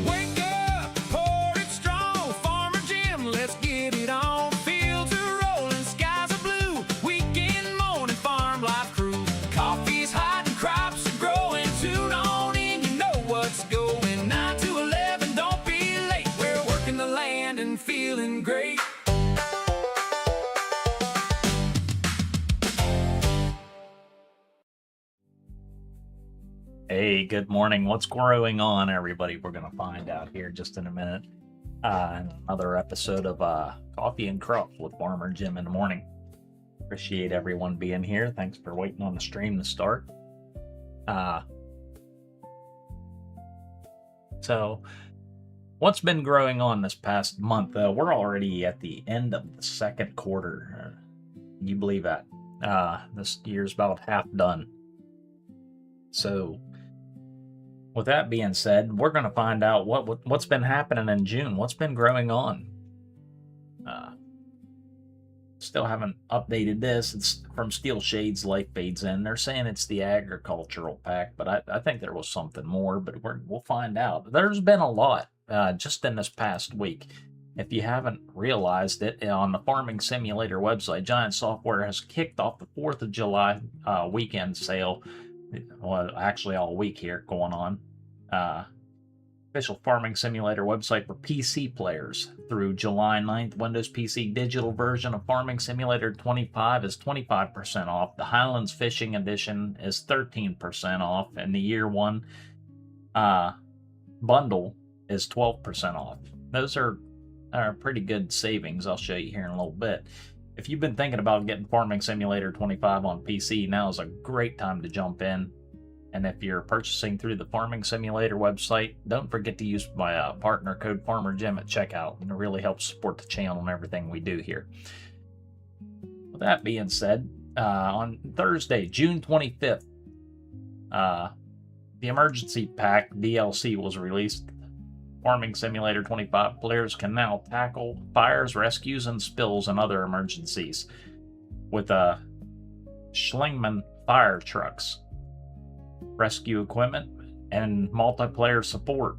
Wake up, pour it strong, Farmer Jim, let's get it on. Fields are rolling, skies are blue, weekend morning farm life crew. Coffee's hot and crops are growing, tune on in, you know what's going. 9 to 11, don't be late, we're working the land and feeling great. Hey, good morning. What's growing on, everybody? We're going to find out here just in a minute. Another episode of Coffee and Crops with Farmer Jim in the morning. Appreciate everyone being here. Thanks for waiting on the stream to start. So, what's been growing on this past month? We're already at the end of the second quarter. Can you believe that? This year's about half done. So, with that being said, we're going to find out what's been happening in June. What's been growing on? Still haven't updated this. It's from Steel Shades Life Fades In. They're saying it's the agricultural pack, but I think there was something more, but we'll find out. There's been a lot just in this past week. If you haven't realized it, on the Farming Simulator website, Giant Software has kicked off the 4th of July weekend sale. Well, actually all week here going on. Official Farming Simulator website for PC players. Through July 9th, Windows PC digital version of Farming Simulator 25 is 25% off. The Highlands Fishing Edition is 13% off. And the Year 1 bundle is 12% off. Those are pretty good savings. I'll show you here in a little bit. If you've been thinking about getting Farming Simulator 25 on PC, now is a great time to jump in. And if you're purchasing through the Farming Simulator website, don't forget to use my partner code FarmerJim at checkout. And it really helps support the channel and everything we do here. With that being said, on Thursday, June 25th, the Emergency Pack DLC was released. Farming Simulator 25 players can now tackle fires, rescues, and spills and other emergencies with Schlingmann fire trucks, rescue equipment, and multiplayer support.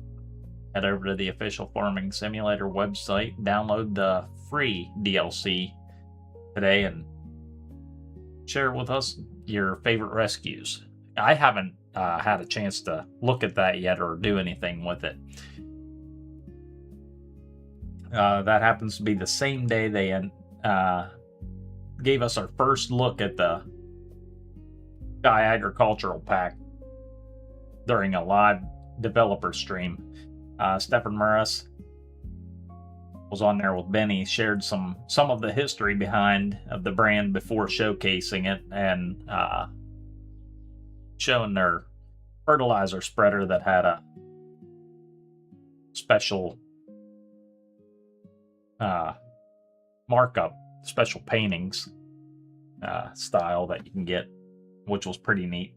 Head over to the official Farming Simulator website, download the free DLC today, and share with us your favorite rescues. I haven't had a chance to look at that yet or do anything with it. That happens to be the same day they gave us our first look at the Sky Agricultural Pack during a live developer stream. Stefan Murras was on there with Benny, shared some of the history behind of the brand before showcasing it, and showing their fertilizer spreader that had a special markup, special paintings style that you can get, which was pretty neat,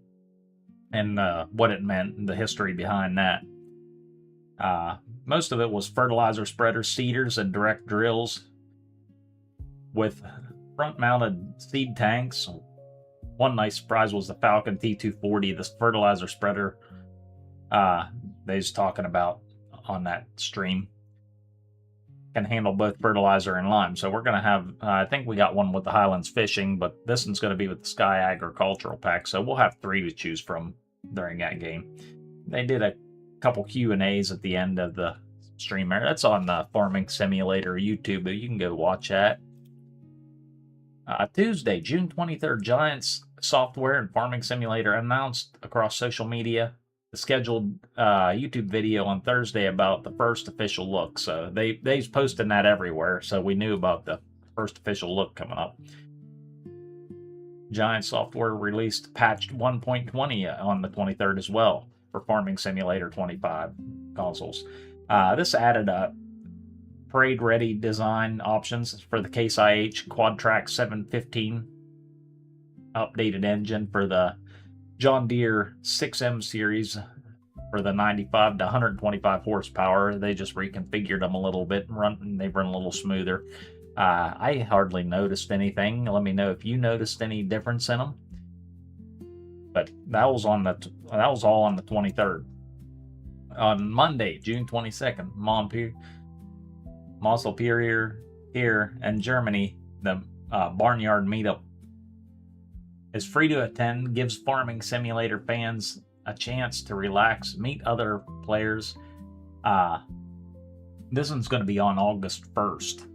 and what it meant, the history behind that. Most of it was fertilizer spreader seeders and direct drills with front-mounted seed tanks. One nice surprise was the Falcon T240, this fertilizer spreader they was talking about on that stream. Can handle both fertilizer and lime. So we're going to have, I think we got one with the Highlands Fishing, but this one's going to be with the Sky Agricultural Pack. So we'll have 3 to choose from during that game. They did a couple Q&As at the end of the stream there. That's on the Farming Simulator YouTube, but you can go watch that. Tuesday, June 23rd, Giants Software and Farming Simulator announced across social media the scheduled YouTube video on Thursday about the first official look. So they's posting that everywhere, so we knew about the first official look coming up. Giant Software released patch 1.20 on the 23rd as well for Farming Simulator 25 consoles. This added parade-ready design options for the Case IH Quadtrack 715, updated engine for the John Deere 6M series for the 95 to 125 horsepower. They just reconfigured them a little bit and they run a little smoother. I hardly noticed anything. Let me know if you noticed any difference in them. But that was all on the 23rd. On Monday, June 22nd, Montpellier here in Germany, the Barnyard Meetup is free to attend, gives Farming Simulator fans a chance to relax, meet other players. This one's going to be on August 1st.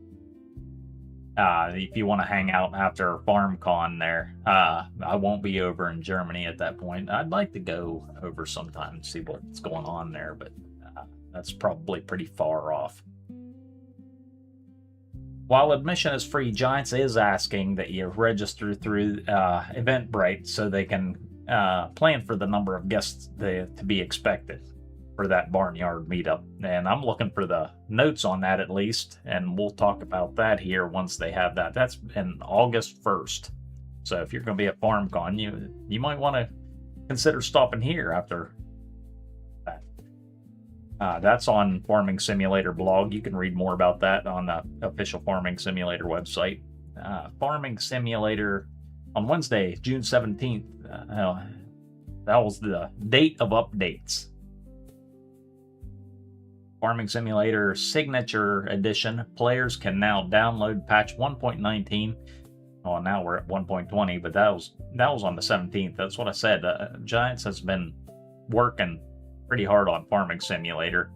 If you want to hang out after FarmCon there, I won't be over in Germany at that point. I'd like to go over sometime and see what's going on there, but that's probably pretty far off. While admission is free, Giants is asking that you register through Eventbrite so they can plan for the number of guests to be expected for that Barnyard Meetup. And I'm looking for the notes on that at least, and we'll talk about that here once they have that. That's in August 1st. So if you're going to be at FarmCon, you might want to consider stopping here after that. That's on Farming Simulator blog. You can read more about that on the official Farming Simulator website. Farming Simulator on Wednesday, June 17th. That was the date of updates. Farming Simulator Signature Edition. Players can now download patch 1.19. Well, now we're at 1.20, but that was on the 17th. That's what I said. Giants has been working pretty hard on Farming Simulator,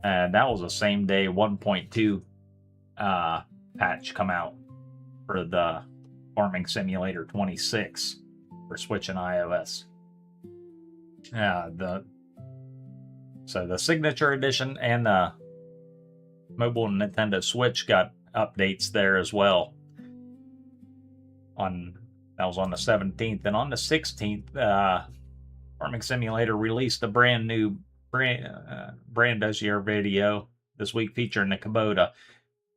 and that was the same day 1.2 patch come out for the Farming Simulator 26 for Switch and iOS. So the Signature Edition and the mobile Nintendo Switch got updates there as well. That was on the 17th, and on the 16th, Farming Simulator released a brand new brand dossier video this week featuring the Kubota.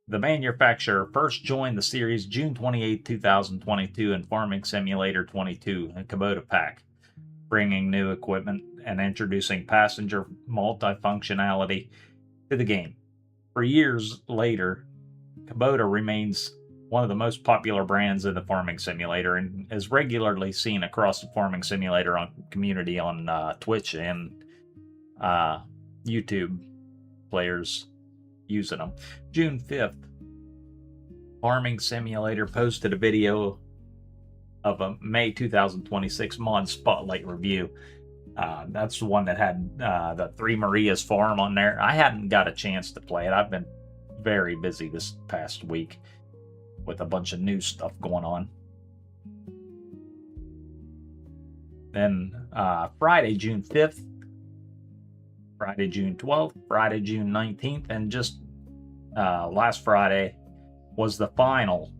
The manufacturer first joined the series June 28, 2022 in Farming Simulator 22, a Kubota pack, bringing new equipment and introducing passenger multifunctionality to the game. For years later, Kubota remains one of the most popular brands in the Farming Simulator and is regularly seen across the Farming Simulator community on Twitch and YouTube, players using them. June 5th, Farming Simulator posted a video of a May 2026 mod spotlight review. That's the one that had the Three Marias farm on there. I hadn't got a chance to play it. I've been very busy this past week with a bunch of new stuff going on. Then Friday, June 5th, Friday, June 12th, Friday, June 19th, and just last Friday was the final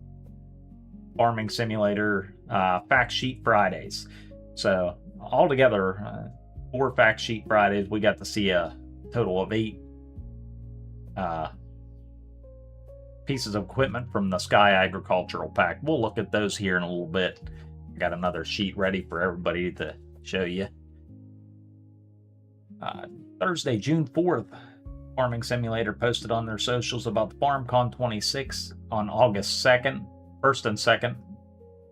Farming Simulator Fact Sheet Fridays. So altogether, 4 Fact Sheet Fridays. We got to see a total of 8 pieces of equipment from the Sky Agricultural Pack. We'll look at those here in a little bit. I got another sheet ready for everybody to show you. Thursday, June 4th, Farming Simulator posted on their socials about the FarmCon 26 on August 2nd, 1st and 2nd,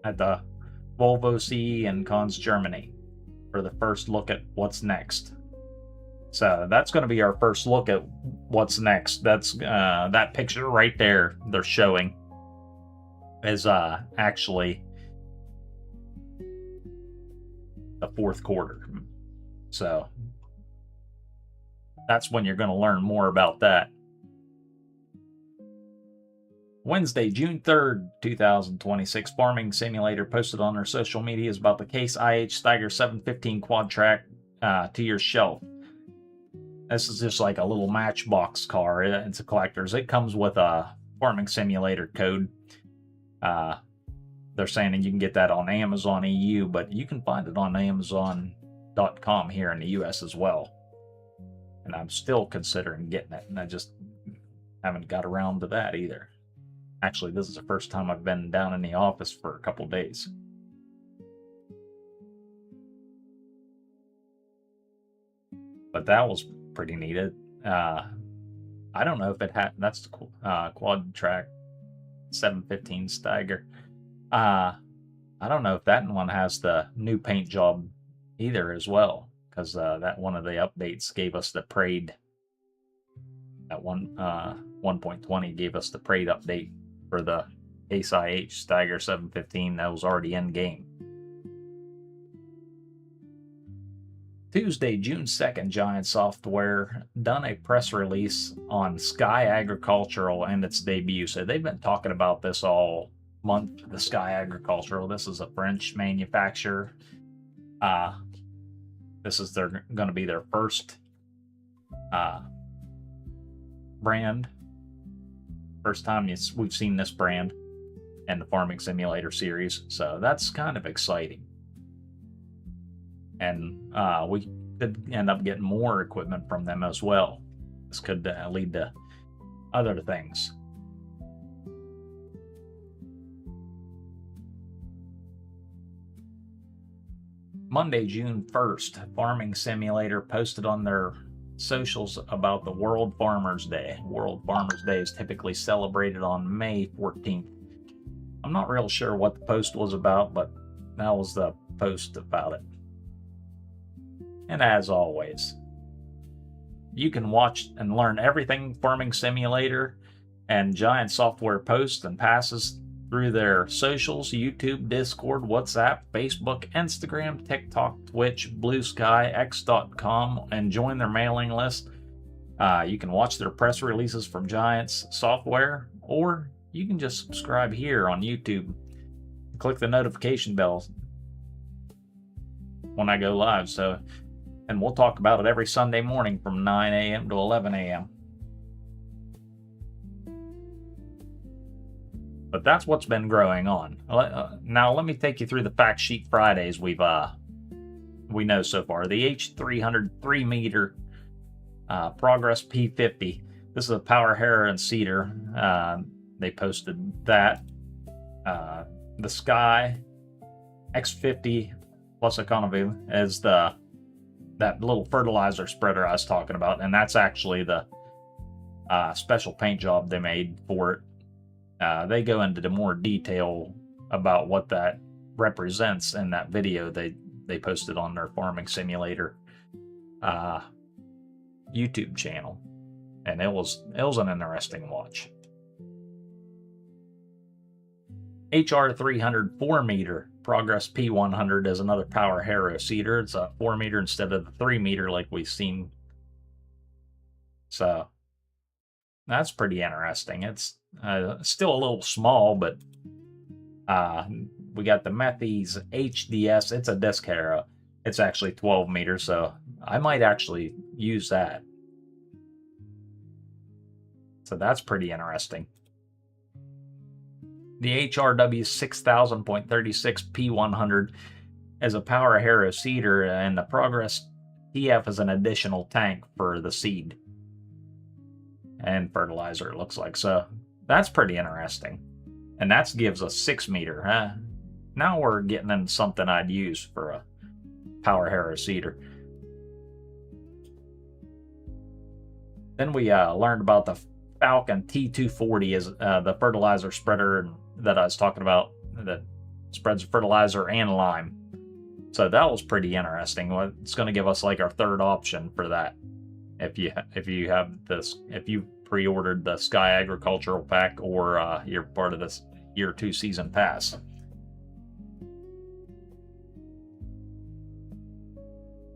at the Volvo CE and Cons Germany for the first look at what's next. So that's going to be our first look at what's next. That's that picture right there they're showing is actually the 4th quarter. So that's when you're going to learn more about that. Wednesday, June 3rd, 2026, Farming Simulator posted on their social medias about the Case IH Steiger 715 quad track to your shelf. This is just like a little Matchbox car. It's a collector's. It comes with a Farming Simulator code. They're saying that you can get that on Amazon EU, but you can find it on Amazon.com here in the US as well. And I'm still considering getting it, and I just haven't got around to that either. Actually, this is the first time I've been down in the office for a couple days. But that was pretty neat. I don't know if it had. That's the quad track 715 Steiger. I don't know if that one has the new paint job either as well, because that one of the updates gave us the Parade. That 1.20 gave us the Parade update for the Case IH Stagger 715 that was already in game. Tuesday, June 2nd, Giant Software done a press release on Sky Agricultural and its debut. So they've been talking about this all month, the Sky Agricultural. This is a French manufacturer. This is going to be their first brand. First time we've seen this brand in the Farming Simulator series. So that's kind of exciting. And we could end up getting more equipment from them as well. This could lead to other things. Monday, June 1st, Farming Simulator posted on their socials about the World Farmers Day. World Farmers Day is typically celebrated on May 14th. I'm not real sure what the post was about, but that was the post about it. And as always, you can watch and learn everything Farming Simulator and Giant Software posts and passes through their socials: YouTube, Discord, WhatsApp, Facebook, Instagram, TikTok, Twitch, Blue Sky, X.com, and join their mailing list. You can watch their press releases from Giant's Software, or you can just subscribe here on YouTube. Click the notification bell when I go live. And we'll talk about it every Sunday morning from 9 a.m. to 11 a.m. But that's what's been growing on. Now let me take you through the fact sheet Fridays we know so far. The H300 3-meter Progress P50. This is a power harrow and seeder. They posted that. The Sky X50 plus Economy is that little fertilizer spreader I was talking about, and that's actually the special paint job they made for it. They go into more detail about what that represents in that video they posted on their Farming Simulator YouTube channel, and it was an interesting watch. HR300 4-meter Progress P100 is another power harrow seeder. It's a 4-meter instead of the 3-meter like we've seen. So that's pretty interesting. It's still a little small, but we got the Methes HDS. It's a disc harrow. It's actually 12 meters, so I might actually use that. So that's pretty interesting. The HRW 6000.36 P100 is a power harrow seeder, and the Progress TF is an additional tank for the seed and fertilizer, it looks like. So that's pretty interesting. And that gives us 6-meter. Now we're getting into something I'd use for a power harrow seeder. Then we learned about the Falcon T240 is the fertilizer spreader that I was talking about that spreads fertilizer and lime. So that was pretty interesting. It's going to give us like our third option for that. If you have this, if you pre-ordered the Sky Agricultural Pack, or you're part of this Year 2 Season Pass.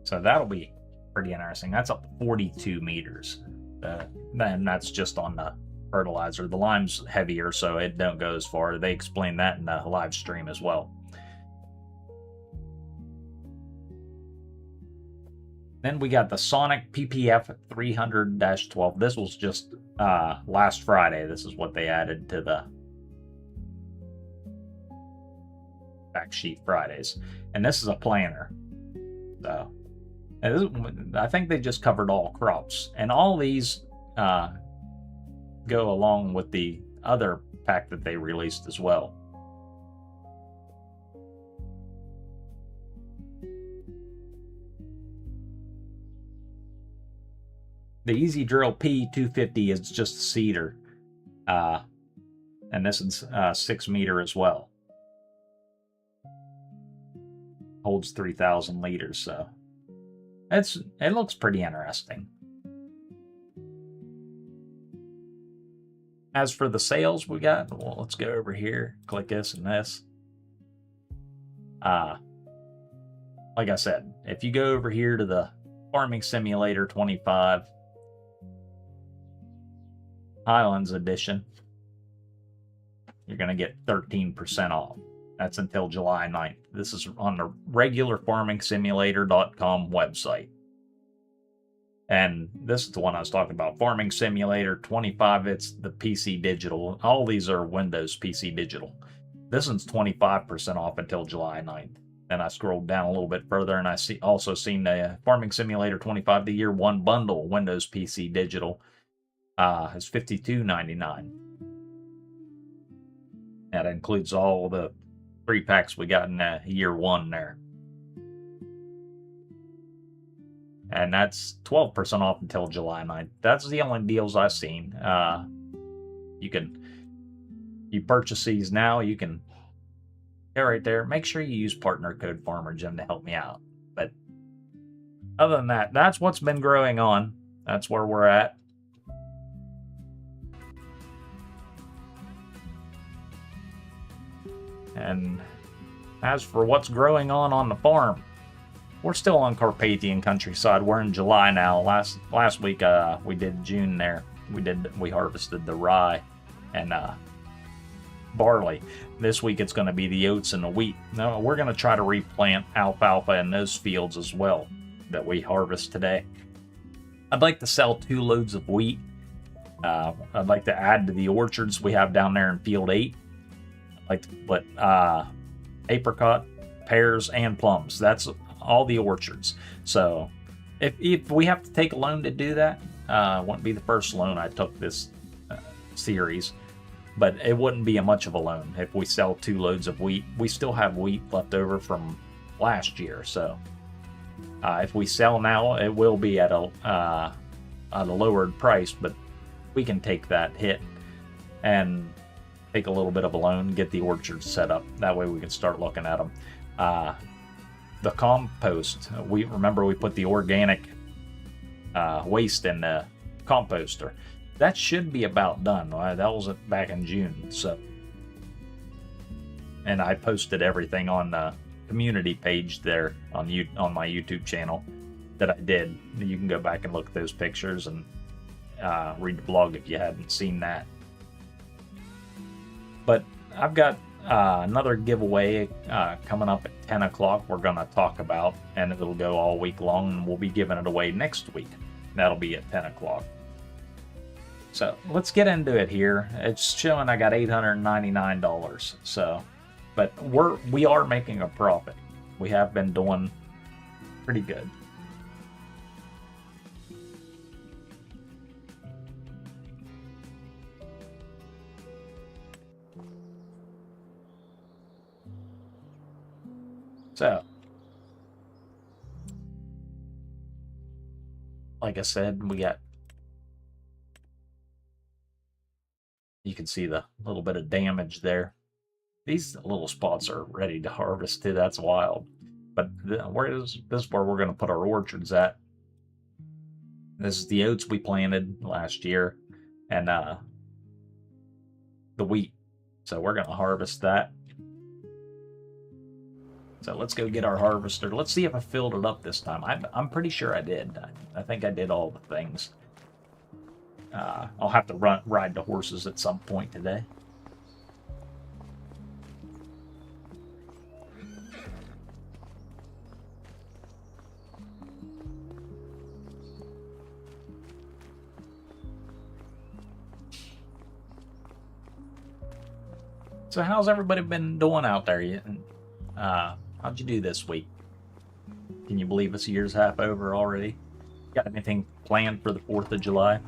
So that'll be pretty interesting. That's up to 42 meters. Then that's just on the fertilizer. The lime's heavier, so it don't go as far. They explain that in the live stream as well. Then we got the Sonic PPF 300-12. This was just last Friday. This is what they added to the fact sheet Fridays. And this is a planter. So I think they just covered all crops. And all these go along with the other pack that they released as well. The Easy Drill P250 is just a seeder. And this is 6-meter as well. holds 3,000 liters, so it looks pretty interesting. As for the sales we got, well, let's go over here, click this and this. Like I said, if you go over here to the Farming Simulator 25 Highlands Edition, you're going to get 13% off. That's until July 9th. This is on the regular farmingsimulator.com website. And this is the one I was talking about, Farming Simulator 25. It's the PC Digital. All these are Windows PC Digital. This one's 25% off until July 9th. Then I scrolled down a little bit further, and I also seen the Farming Simulator 25, the year one bundle, Windows PC Digital, is $52.99. That includes all the 3 packs we got in year one there. And that's 12% off until July 9th. That's the only deals I've seen. You purchase these now, you can go right there. Make sure you use partner code FarmerJim to help me out. But other than that, that's what's been growing on. That's where we're at. And as for what's growing on the farm, we're still on Carpathian Countryside. We're in July now. Last week we did June there. We harvested the rye and barley. This week it's going to be the oats and the wheat. Now we're going to try to replant alfalfa in those fields as well that we harvest today. I'd like to sell 2 loads of wheat. I'd like to add to the orchards we have down there in field 8. I'd like to put apricot, pears, and plums. That's all the orchards. So if we have to take a loan to do that, it wouldn't be the first loan I took this series, but it wouldn't be much of a loan if we sell 2 loads of wheat. We still have wheat left over from last year, so if we sell now, it will be at a lowered price, but we can take that hit and take a little bit of a loan, get the orchards set up. That way we can start looking at them. The compost, we put the organic waste in the composter. That should be about done. That was back in June. So, and I posted everything on the community page there on my YouTube channel that I did. You can go back and look at those pictures and read the blog if you haven't seen that. But I've got another giveaway coming up at 10 o'clock we're going to talk about, and it'll go all week long, and we'll be giving it away next week. That'll be at 10 o'clock. So let's get into it here. It's showing I got $899. So, but we are making a profit. We have been doing pretty good. So, like I said, you can see the little bit of damage there. These little spots are ready to harvest too. That's wild. But this is where we're going to put our orchards at. This is the oats we planted last year, and the wheat. So we're going to harvest that. So let's go get our harvester. Let's see if I filled it up this time. I'm pretty sure I did. I think I did all the things. I'll have to ride the horses at some point today. So how's everybody been doing out there? How'd you do this week? Can you believe it's a year's half over already? Got anything planned for the 4th of July?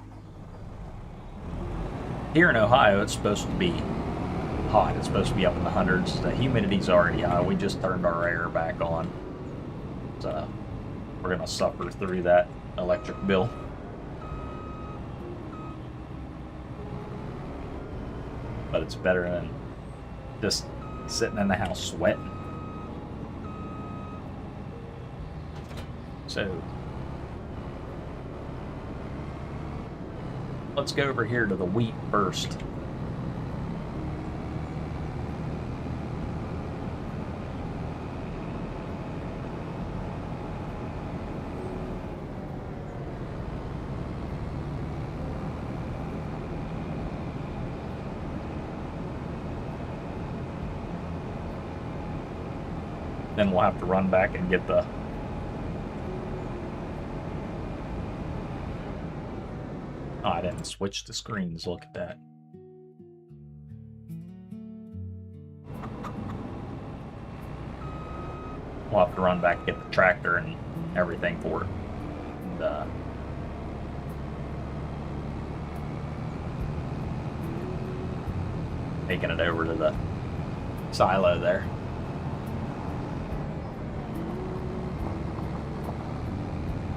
Here in Ohio, it's supposed to be hot. It's supposed to be up in the hundreds. The humidity's already high. We just turned our air back on. So we're going to suffer through that electric bill. But it's better than just sitting in the house sweating. So let's go over here to the wheat first. Then we'll have to run back and get the oh, I didn't switch the screens. Look at that. We'll have to run back and get the tractor and everything for it. And, taking it over to the silo there.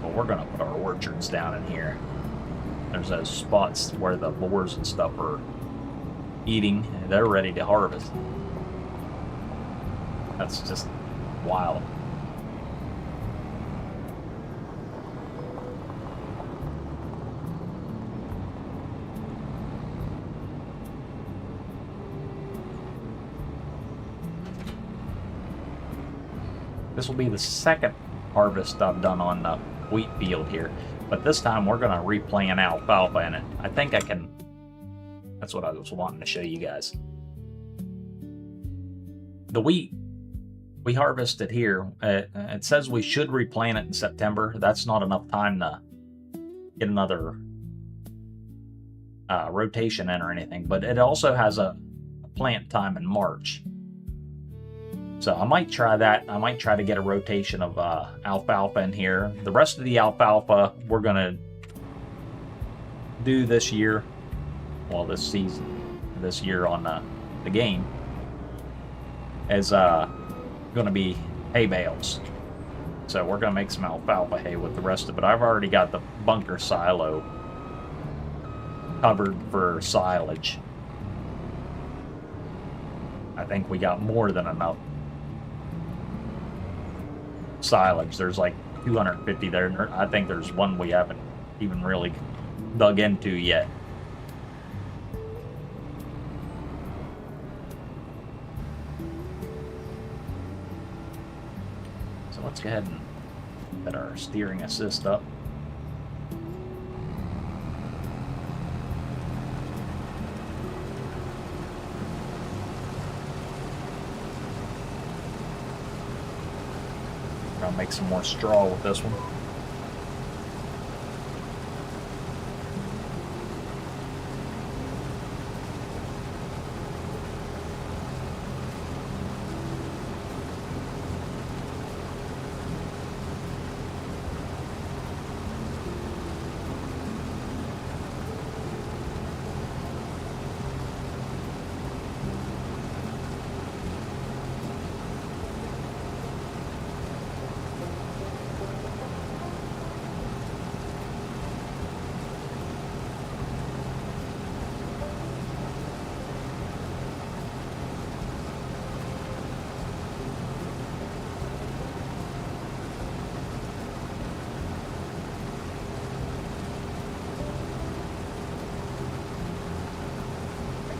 Well, we're gonna put our orchards down in here. There's those spots where the boars and stuff are eating. They're ready to harvest. That's just wild. This will be the second harvest I've done on the wheat field here, but this time we're going to replant alfalfa in it. I think I can. That's what I was wanting to show you guys. The wheat we harvested here, it says we should replant it in September. That's not enough time to get another rotation in or anything, but it also has a plant time in March. So I might try that. I might try to get a rotation of alfalfa in here. The rest of the alfalfa we're going to do this year, well, this season, this year on the game, is going to be hay bales. So we're going to make some alfalfa hay with the rest of it. I've already got the bunker silo covered for silage. I think we got more than enough silage. There's like 250 there. I think there's one we haven't even really dug into yet. So let's go ahead and set our steering assist up. I'll make some more straw with this one.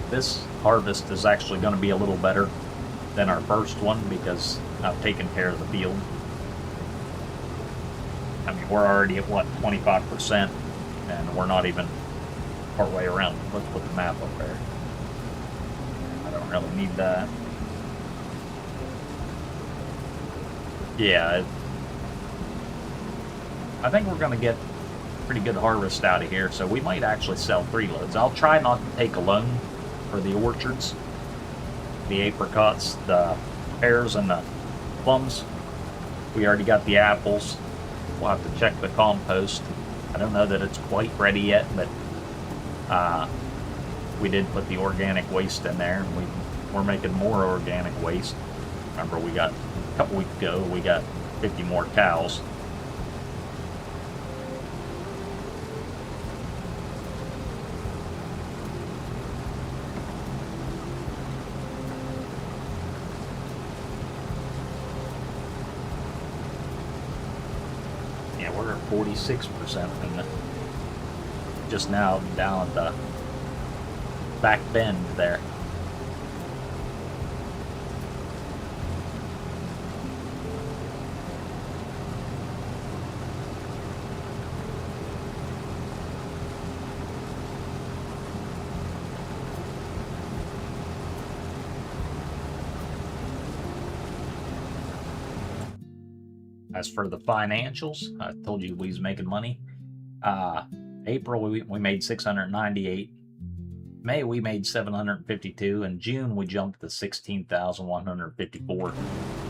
This harvest is actually going to be a little better than our first one because I've taken care of the field. I mean, we're already at what, 25%, and we're not even partway around. Let's put the map up there. I don't really need that. Yeah, I think we're going to get pretty good harvest out of here, so we might actually sell 3 loads. I'll try not to take a loan for the orchards, the apricots, the pears, and the plums. We already got the apples. We'll have to check the compost. I don't know that it's quite ready yet, but we did put the organic waste in there. We're making more organic waste. Remember, we got a couple weeks ago, we got 50 more cows. 46%, and just now down at the back bend there. As for the financials, I told you we was making money. April we made 698. May we made 752, and June we jumped to 16,154.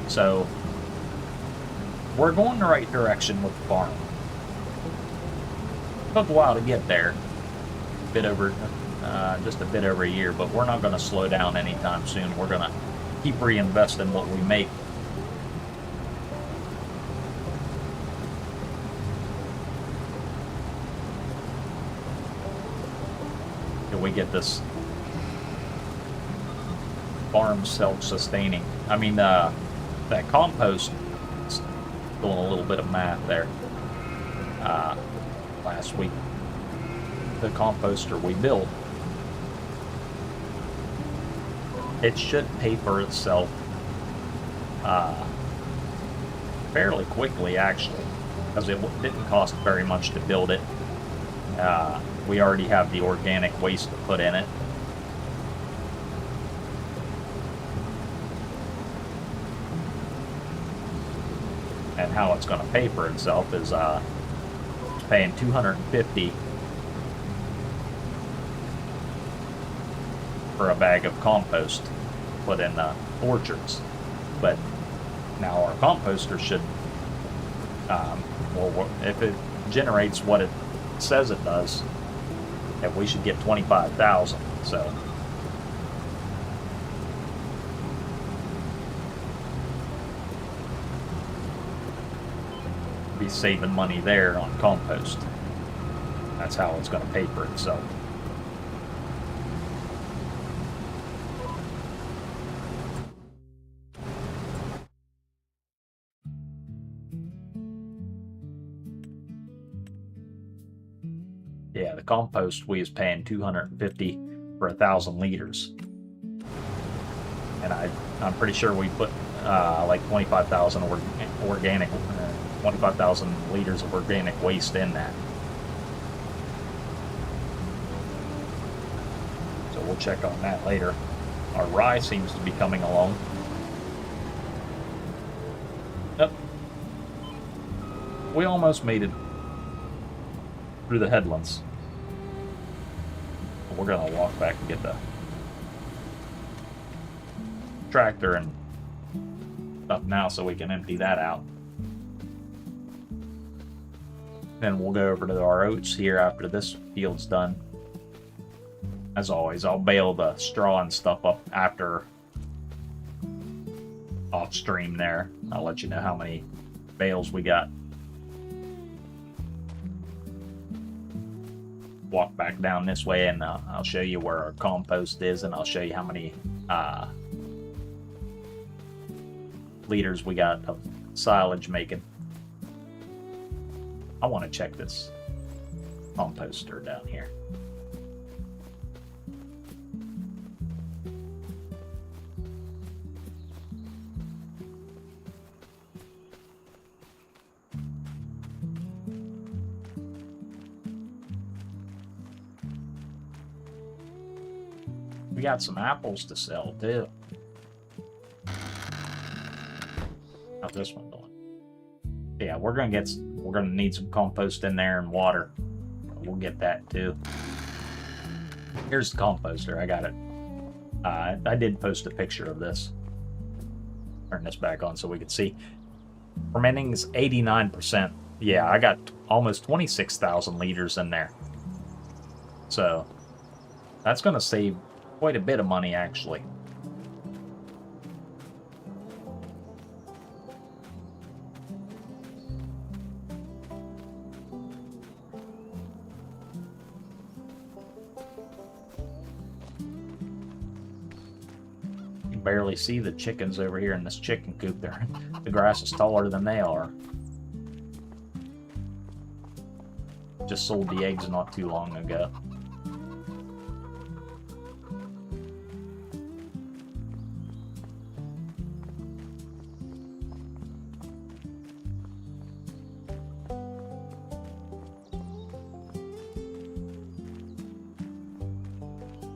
So we're going the right direction with the farm. Took a while to get there, just a bit over a year, but we're not going to slow down anytime soon. We're going to keep reinvesting what we make. We get this farm self-sustaining. I mean, that compost, doing a little bit of math there. Last week, the composter we built, it should pay for itself fairly quickly, actually, because it didn't cost very much to build it. We already have the organic waste to put in it. And how it's going to pay for itself is paying $250 for a bag of compost put in the orchards. But now our composter should, well, if it generates what it says it does, and we should get 25,000. So be saving money there on compost. That's how it's going to pay for itself. Yeah, the compost we is paying $250 for 1,000 liters, and I'm pretty sure we put like 25,000 organic, 25,000 liters of organic waste in that. So we'll check on that later. Our rye seems to be coming along. Yep, we almost made it through the headlands. We're gonna walk back and get the tractor and stuff now so we can empty that out. Then we'll go over to our oats here after this field's done. As always, I'll bale the straw and stuff up after off stream there. I'll let you know how many bales we got. Walk back down this way and I'll show you where our compost is, and I'll show you how many liters we got of silage making. I want to check this composter down here. We got some apples to sell too. How's this one doing? Yeah, we're gonna need some compost in there and water. We'll get that too. Here's the composter. I got it. I did post a picture of this. Turn this back on so we can see. Fermenting is 89%. Yeah, I got almost 26,000 liters in there. So that's gonna save quite a bit of money, actually. You can barely see the chickens over here in this chicken coop there. The grass is taller than they are. just sold the eggs not too long ago.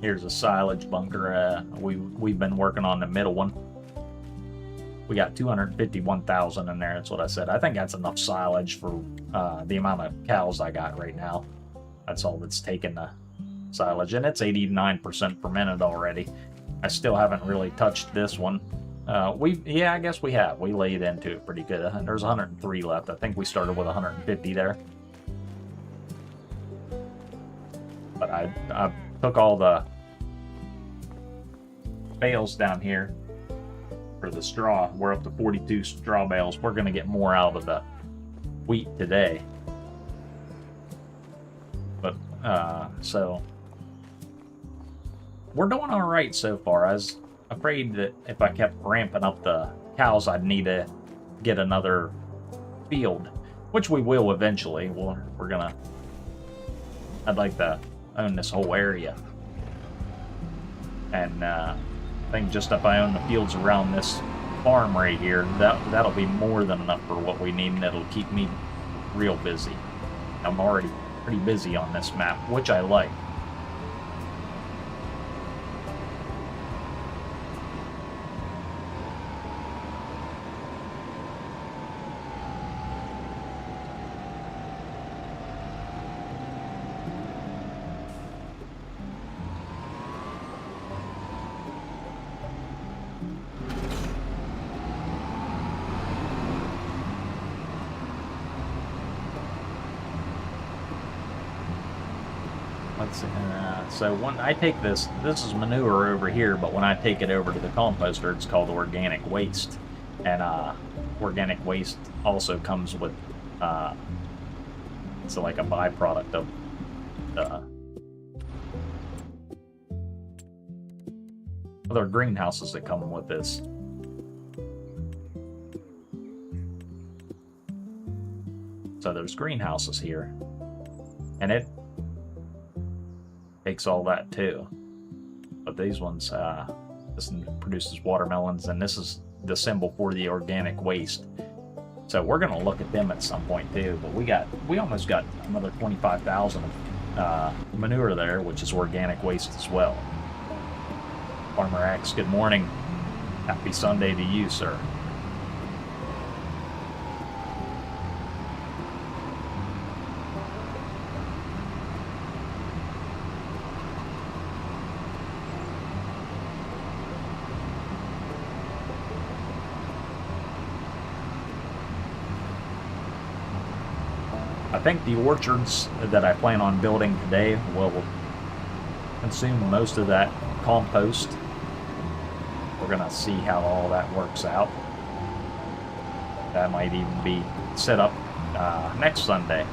Here's a silage bunker. We've been working on the middle one. We got 251,000 in there. That's what I said. I think that's enough silage for the amount of cows I got right now. That's all that's taken the silage, and it's 89% fermented already. I still haven't really touched this one. I guess we have. We laid into it pretty good. There's 103 left. I think we started with 150 there. But I took all the bales down here for the straw. We're up to 42 straw bales. We're going to get more out of the wheat today. But, so we're doing all right so far. I was afraid that if I kept ramping up the cows, I'd need to get another field, which we will eventually. I'd like to own this whole area. And, I think just if I own the fields around this farm right here, that'll be more than enough for what we need, and it'll keep me real busy. I'm already pretty busy on this map, which I like. So when I take this is manure over here, but when I take it over to the composter, it's called organic waste. And organic waste also comes with, it's like a byproduct of other greenhouses that come with this. So there's greenhouses here, and it takes all that too. But these ones, this produces watermelons, and this is the symbol for the organic waste. So we're gonna look at them at some point too. But we almost got another 25,000 of manure there, which is organic waste as well. Farmer Axe, good morning. Happy Sunday to you, sir. I think the orchards that I plan on building today will consume most of that compost. We're gonna see how all that works out. That might even be set up next Sunday.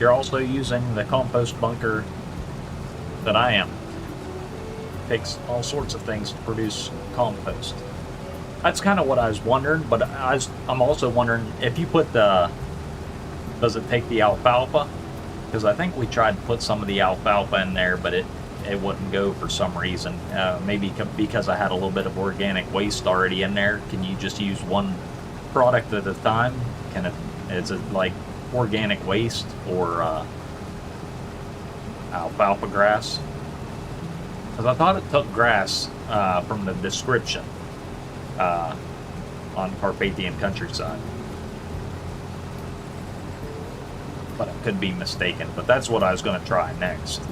you're also using the compost bunker that I am, takes all sorts of things to produce compost. That's kind of what I was wondering, but I'm also wondering if you put does it take the alfalfa? Because I think we tried to put some of the alfalfa in there, but it wouldn't go for some reason. Maybe because I had a little bit of organic waste already in there. Can you just use one product at a time? Is it like organic waste or alfalfa grass? Because I thought it took grass from the description on Carpathian Countryside. But I could be mistaken. But that's what I was going to try next.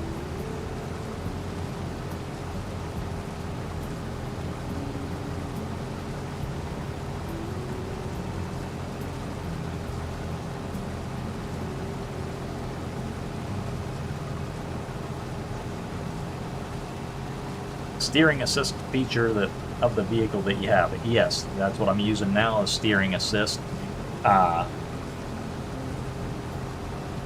Steering assist feature of the vehicle that you have. Yes, that's what I'm using now, is steering assist.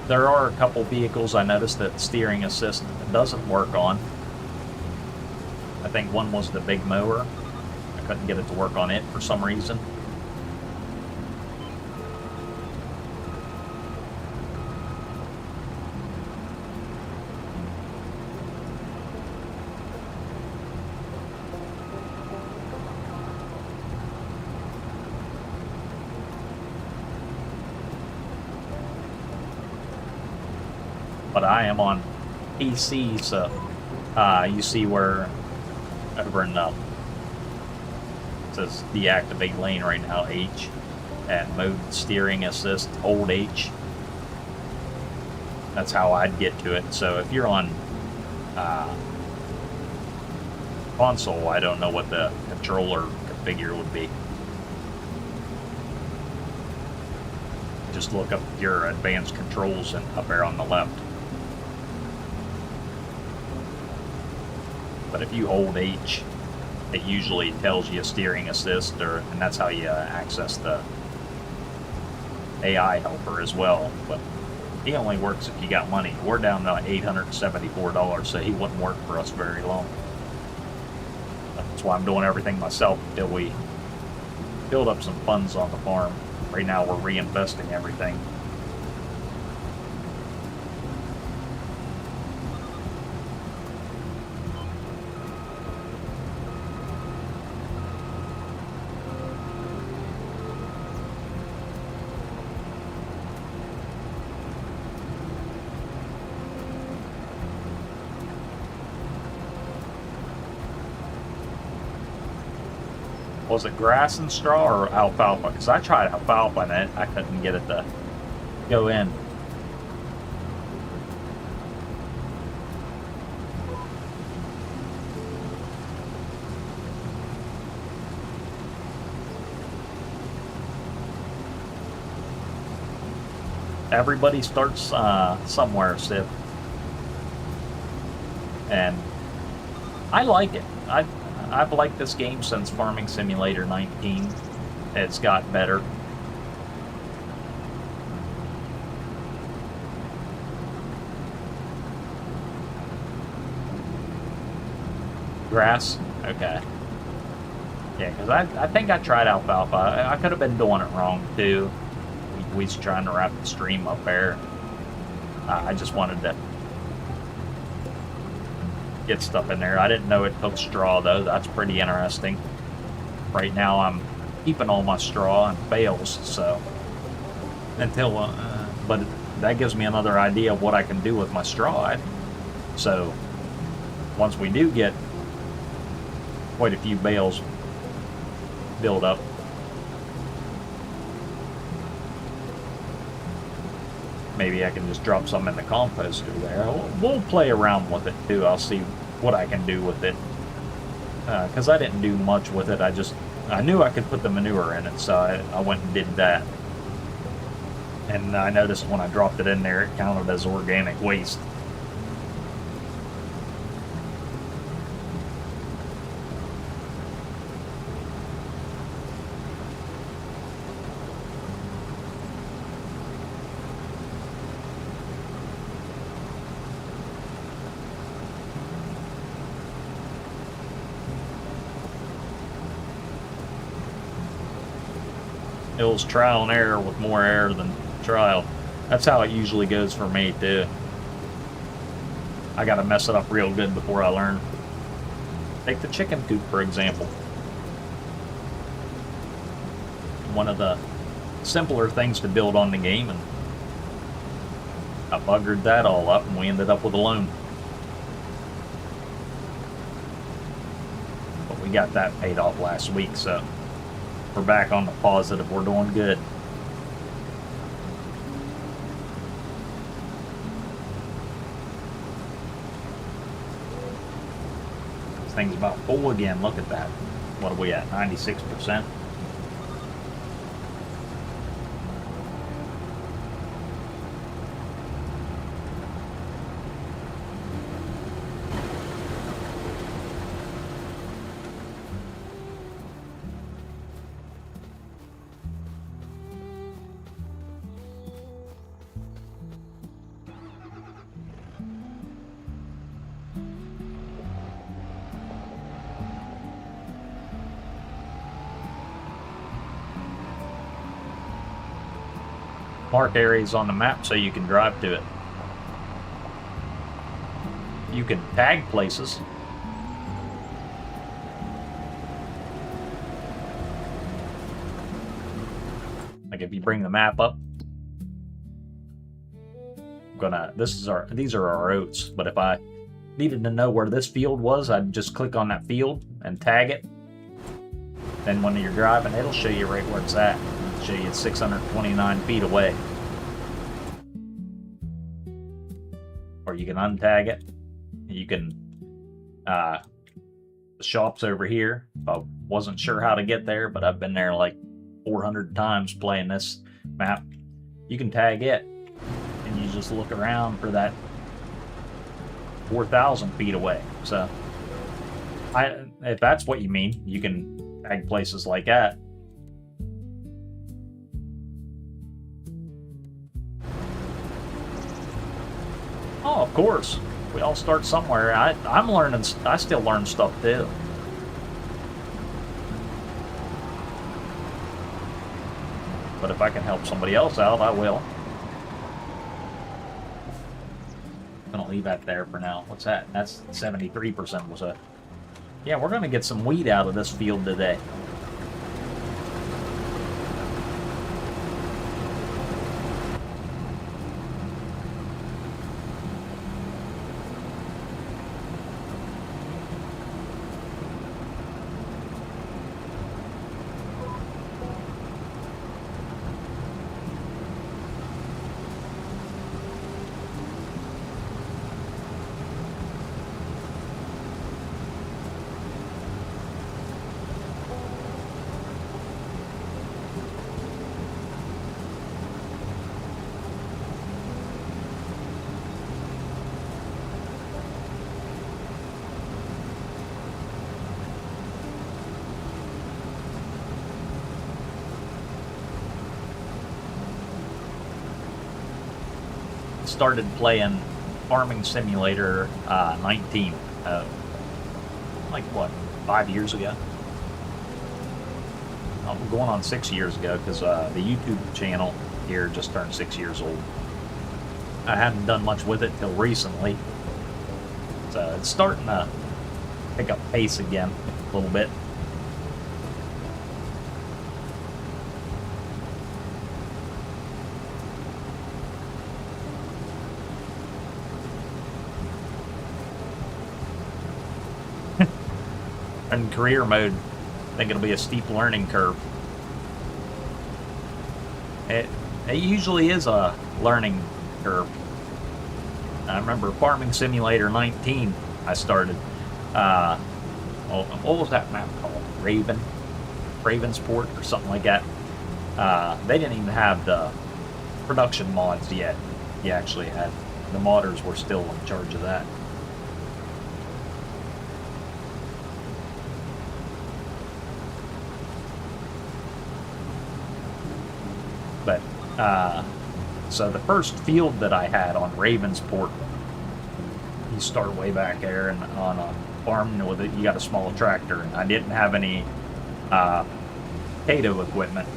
There are a couple vehicles I noticed that steering assist doesn't work on. I think one was the big mower. I couldn't get it to work on it for some reason. But I am on PC, so you see where over in it says deactivate lane right now, H, and mode steering assist, hold H. That's how I'd get to it. So if you're on console, I don't know what the controller configure would be. Just look up your advanced controls and up there on the left. But if you hold H, it usually tells you steering assist, and that's how you access the AI helper as well. But he only works if you got money. We're down to $874, so he wouldn't work for us very long. That's why I'm doing everything myself until we build up some funds on the farm. Right now we're reinvesting everything. Was it grass and straw or alfalfa? Because I tried alfalfa and I couldn't get it to go in. Everybody starts somewhere, Sip. And I like it. I've liked this game since Farming Simulator 19. It's got better. Grass? Okay. Yeah, because I think I tried alfalfa. I could have been doing it wrong, too. We was trying to wrap the stream up there. I just wanted to get stuff in there. I didn't know it took straw, though. That's pretty interesting. Right now I'm keeping all my straw in bales, so until but that gives me another idea of what I can do with my straw. So once we do get quite a few bales build up, maybe I can just drop some in the composter there. We'll play around with it too. I'll see what I can do with it. Because I didn't do much with it. I knew I could put the manure in it, so I went and did that. And I noticed when I dropped it in there, it counted as organic waste. It was trial and error with more error than trial. That's how it usually goes for me, too. I gotta mess it up real good before I learn. Take the chicken coop, for example. One of the simpler things to build on the game, and I buggered that all up, and we ended up with a loan. But we got that paid off last week, so we're back on the positive. We're doing good. This thing's about full again. Look at that. What are we at? 96%? Mark areas on the map so you can drive to it. You can tag places. Like if you bring the map up, these are our oats, but if I needed to know where this field was, I'd just click on that field and tag it. Then when you're driving, it'll show you right where it's at. It'll show you it's 629 feet away. Or you can untag it. You can, the shop's over here. I wasn't sure how to get there, but I've been there like 400 times playing this map. You can tag it, and you just look around for that 4,000 feet away. So, if that's what you mean, you can tag places like that. Oh, of course. We all start somewhere. I'm learning. I still learn stuff too. But if I can help somebody else out, I will. I'm gonna leave that there for now. What's that? That's 73%. Was a. Yeah, we're gonna get some wheat out of this field today. Started playing Farming Simulator 19, like what, 5 years ago? I'm going on 6 years ago because the YouTube channel here just turned 6 years old. I hadn't done much with it till recently. So it's starting to pick up pace again a little bit. In career mode, I think it'll be a steep learning curve. It usually is a learning curve. I remember Farming Simulator 19 I started. What was that map called? Ravensport or something like that. They didn't even have the production mods yet. You actually had, the modders were still in charge of that. But, so the first field that I had on Ravensport, you start way back there and on a farm with it, you got a small tractor, and I didn't have any potato equipment.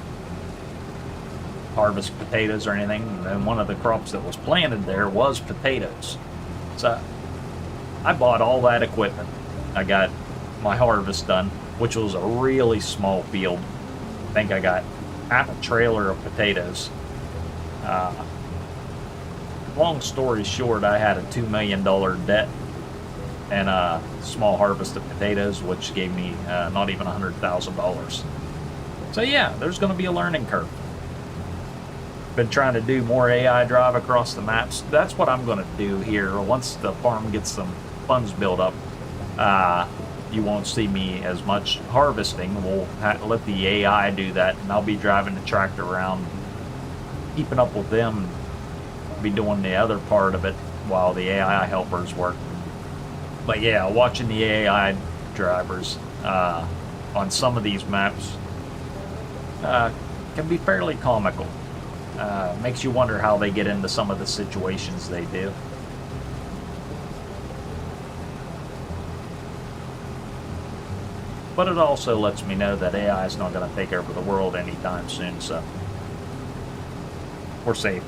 harvest potatoes or anything, and one of the crops that was planted there was potatoes. So I bought all that equipment. I got my harvest done, which was a really small field. I think I got half a trailer of potatoes. Long story short, I had a $2 million debt and a small harvest of potatoes, which gave me not even $100,000. So yeah, there's going to be a learning curve. Been trying to do more AI drive across the maps. That's what I'm going to do here. Once the farm gets some funds built up, you won't see me as much harvesting. We'll let the AI do that, and I'll be driving the tractor around, keeping up with them, be doing the other part of it while the AI helpers work. But yeah, watching the AI drivers on some of these maps can be fairly comical. Makes you wonder how they get into some of the situations they do. But it also lets me know that AI is not going to take over the world anytime soon, so we're safe.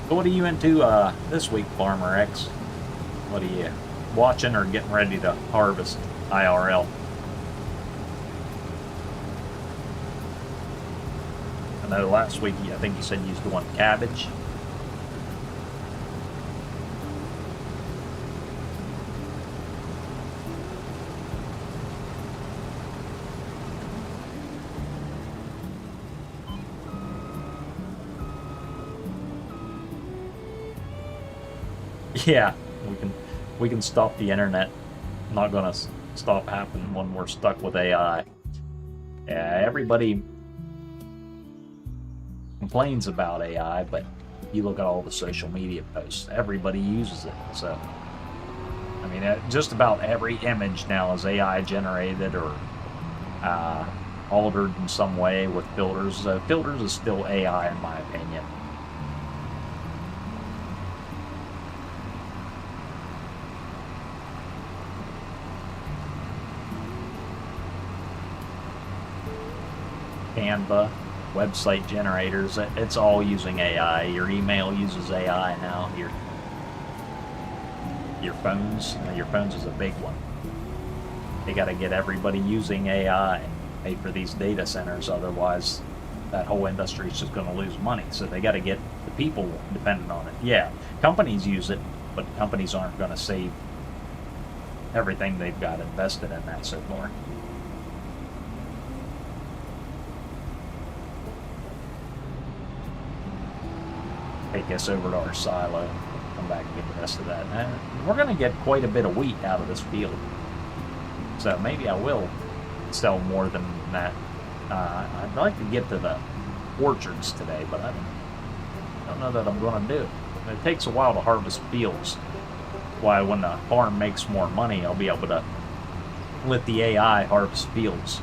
So what are you into this week, Farmer X? What are you watching or getting ready to harvest IRL? I know last week, I think you said you was doing cabbage. Yeah, we can stop the internet. Not gonna stop happening when we're stuck with AI. Yeah, everybody complains about AI, but you look at all the social media posts, everybody uses it. So, I mean, just about every image now is AI generated or altered in some way with filters. Filters is still AI in my opinion. Canva, website generators, it's all using AI. Your email uses AI now. Your phones is a big one. They got to get everybody using AI, pay for these data centers, otherwise that whole industry is just going to lose money. So they got to get the people dependent on it. Yeah, companies use it, but companies aren't going to save everything they've got invested in that so far. Take us over to our silo, come back and get the rest of that. And we're going to get quite a bit of wheat out of this field, so maybe I will sell more than that. I'd like to get to the orchards today, but I don't know that I'm going to do it. It takes a while to harvest fields. Why, when the farm makes more money, I'll be able to let the AI harvest fields.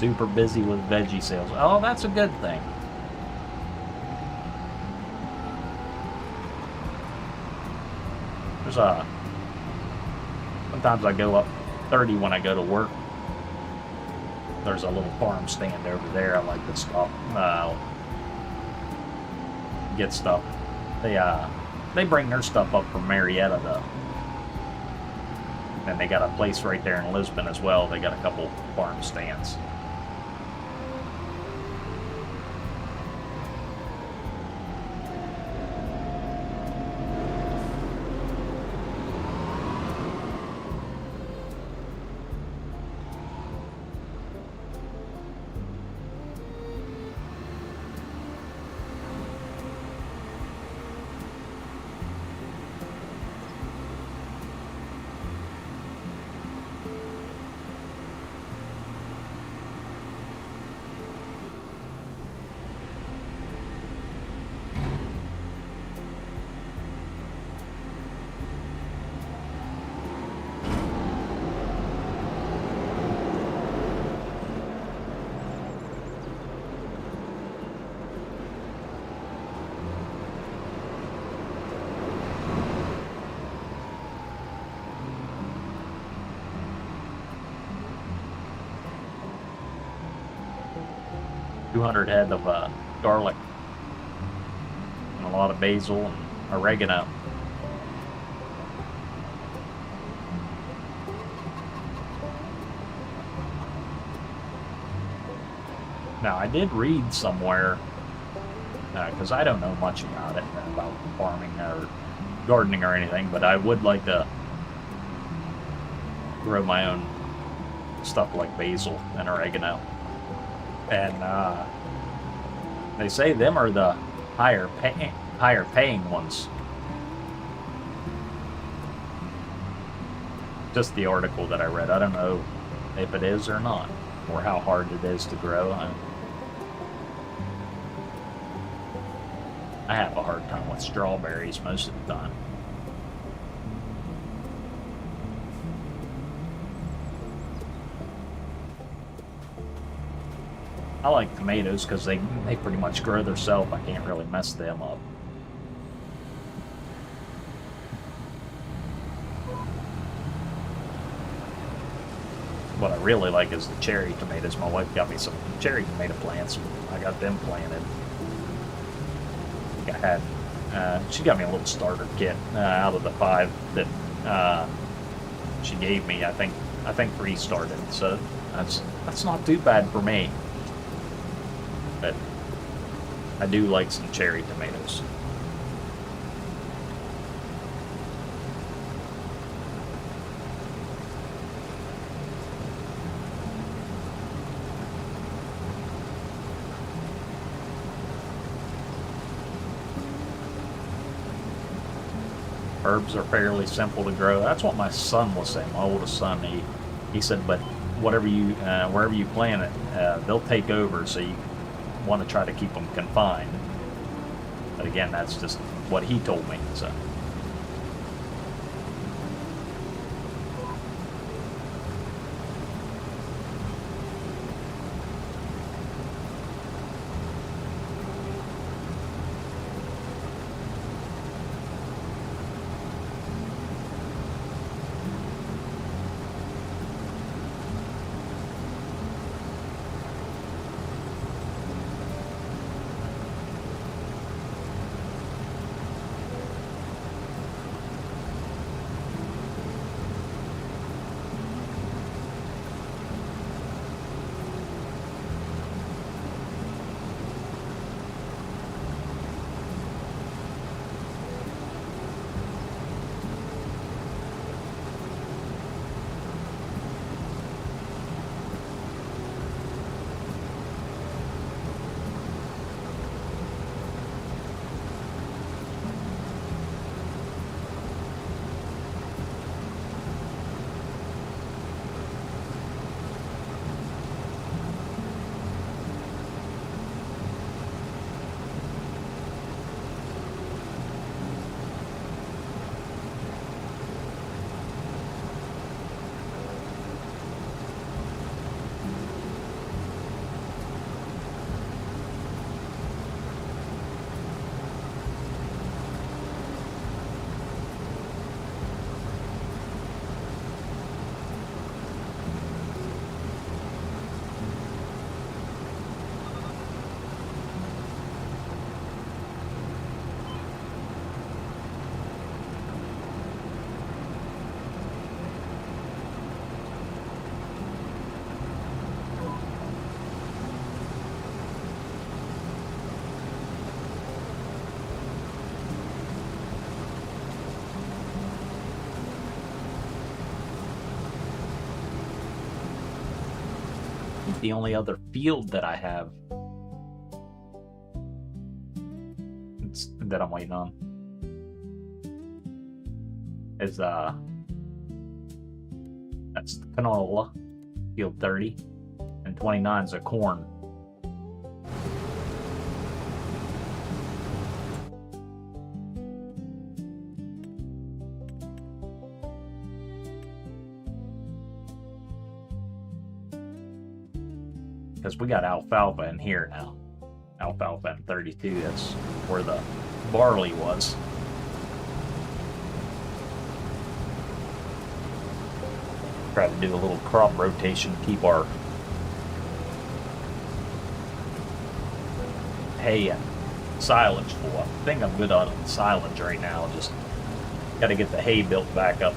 super busy with veggie sales. Oh, that's a good thing. There's a... Sometimes I go up 30 when I go to work. There's a little farm stand over there. I like to stop, get stuff. They bring their stuff up from Marietta, though. And they got a place right there in Lisbon as well. They got a couple farm stands. $200 head of garlic and a lot of basil and oregano. Now, I did read somewhere, because I don't know much about it, about farming or gardening or anything, but I would like to grow my own stuff like basil and oregano. And they say them are the higher paying ones. Just the article that I read. I don't know if it is or not, or how hard it is to grow. I have a hard time with strawberries most of the time. I like tomatoes because they pretty much grow themselves. I can't really mess them up. What I really like is the cherry tomatoes. My wife got me some cherry tomato plants. I got them planted. She got me a little starter kit out of the 5 that she gave me. I think 3 started, so that's not too bad for me. But I do like some cherry tomatoes. Herbs are fairly simple to grow. That's what my son was saying, my oldest son. He said, but wherever you plant it, they'll take over, so you want to try to keep them confined. But again, that's just what he told me. So think the only other field that I have that I'm waiting on is that's the canola, field 30, and 29 is a corn. Because we got alfalfa in here now. Alfalfa in 32, that's where the barley was. Try to do a little crop rotation, keep our hay and silage full. I think I'm good on silage right now, just got to get the hay built back up.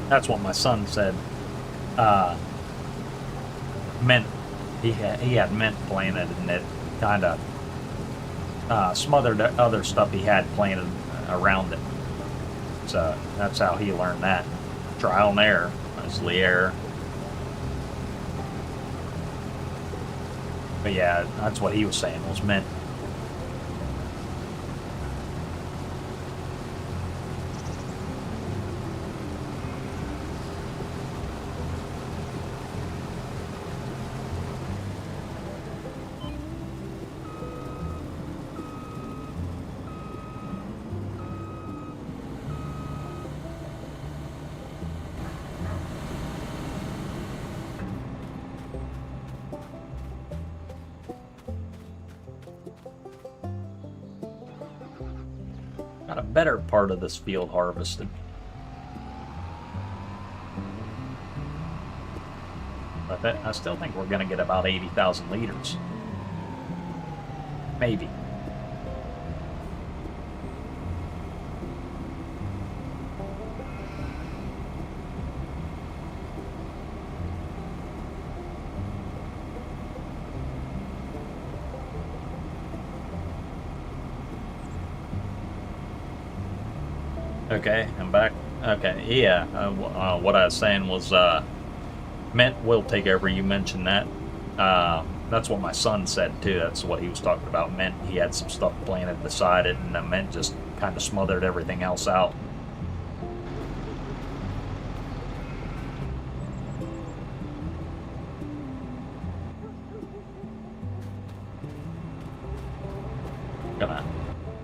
That's what my son said. Mint. He had mint planted, and it kind of smothered other stuff he had planted around it. So that's how he learned that. Trial and error. Mostly error. But yeah, that's what he was saying was mint. Got a better part of this field harvested. But I still think we're going to get about 80,000 liters. Maybe. Okay, I'm back. Okay, yeah, what I was saying was, mint will take over. You mentioned that. That's what my son said, too. That's what he was talking about, mint. He had some stuff planted beside it, and the mint just kind of smothered everything else out. Gonna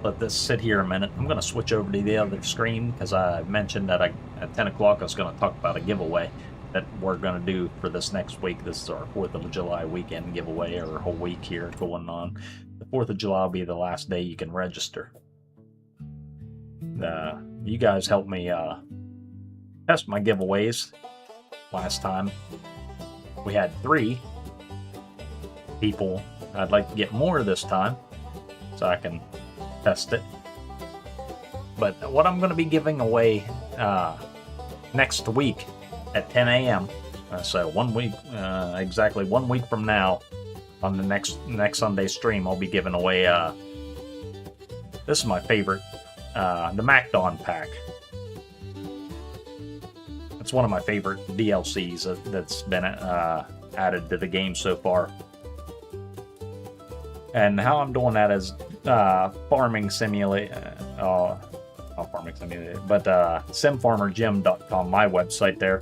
let this sit here a minute. I'm going to switch over to the other screen because I mentioned that at 10 o'clock I was going to talk about a giveaway that we're going to do for this next week. This is our 4th of July weekend giveaway, or a whole week here going on. The 4th of July will be the last day you can register. You guys helped me test my giveaways last time. We had 3 people. I'd like to get more this time so I can test it. But what I'm going to be giving away next week at 10 a.m. So 1 week, exactly 1 week from now, on the next Sunday stream, I'll be giving away. This is my favorite, the MacDon pack. It's one of my favorite DLCs that's been added to the game so far. And how I'm doing that is farming simulator, not farming simulator, but simfarmerjim.com, my website there.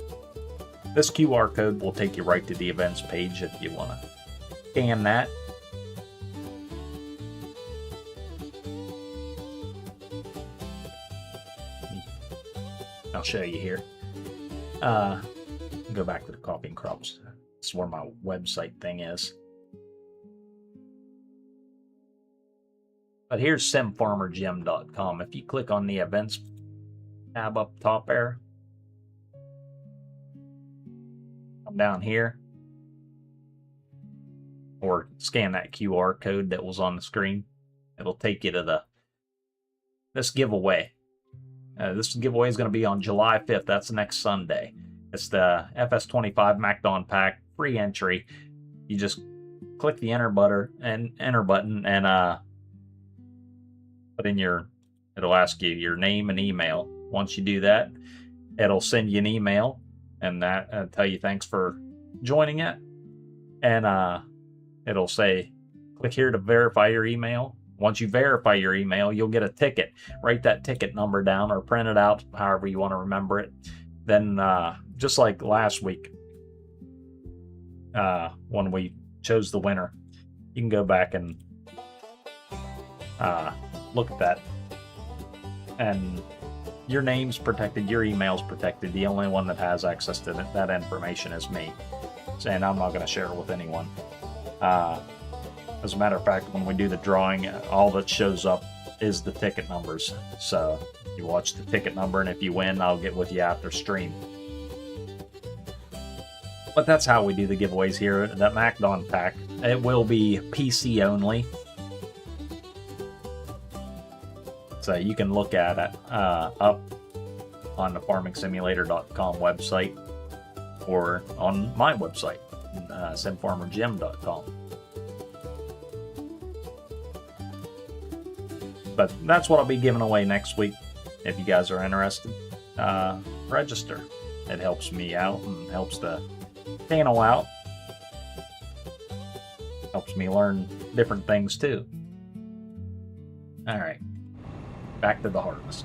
This QR code will take you right to the events page if you want to scan that. I'll show you here. Go back to the coffee and crops. This is where my website thing is. But here's simfarmerjim.com. If you click on the events tab up top there, come down here, or scan that QR code that was on the screen. It'll take you to this giveaway. This giveaway is going to be on July 5th. That's next Sunday. It's the FS25 MacDon pack, free entry. You just click the enter button and put in it'll ask you your name and email. Once you do that, it'll send you an email and that tell you thanks for joining it. And it'll say, click here to verify your email. Once you verify your email, you'll get a ticket. Write that ticket number down or print it out, however you want to remember it. Then, just like last week, when we chose the winner, you can go back and look at that. And your name's protected, your email's protected. The only one that has access to that information is me. And I'm not going to share it with anyone. As a matter of fact, when we do the drawing, all that shows up is the ticket numbers. So you watch the ticket number, and if you win, I'll get with you after stream. But that's how we do the giveaways here. That MacDon pack, it will be PC only. So you can look at it up on the farmingsimulator.com website or on my website, simfarmerjim.com. But that's what I'll be giving away next week. If you guys are interested, register. It helps me out and helps the channel out. Helps me learn different things too. All right, back to the harvest.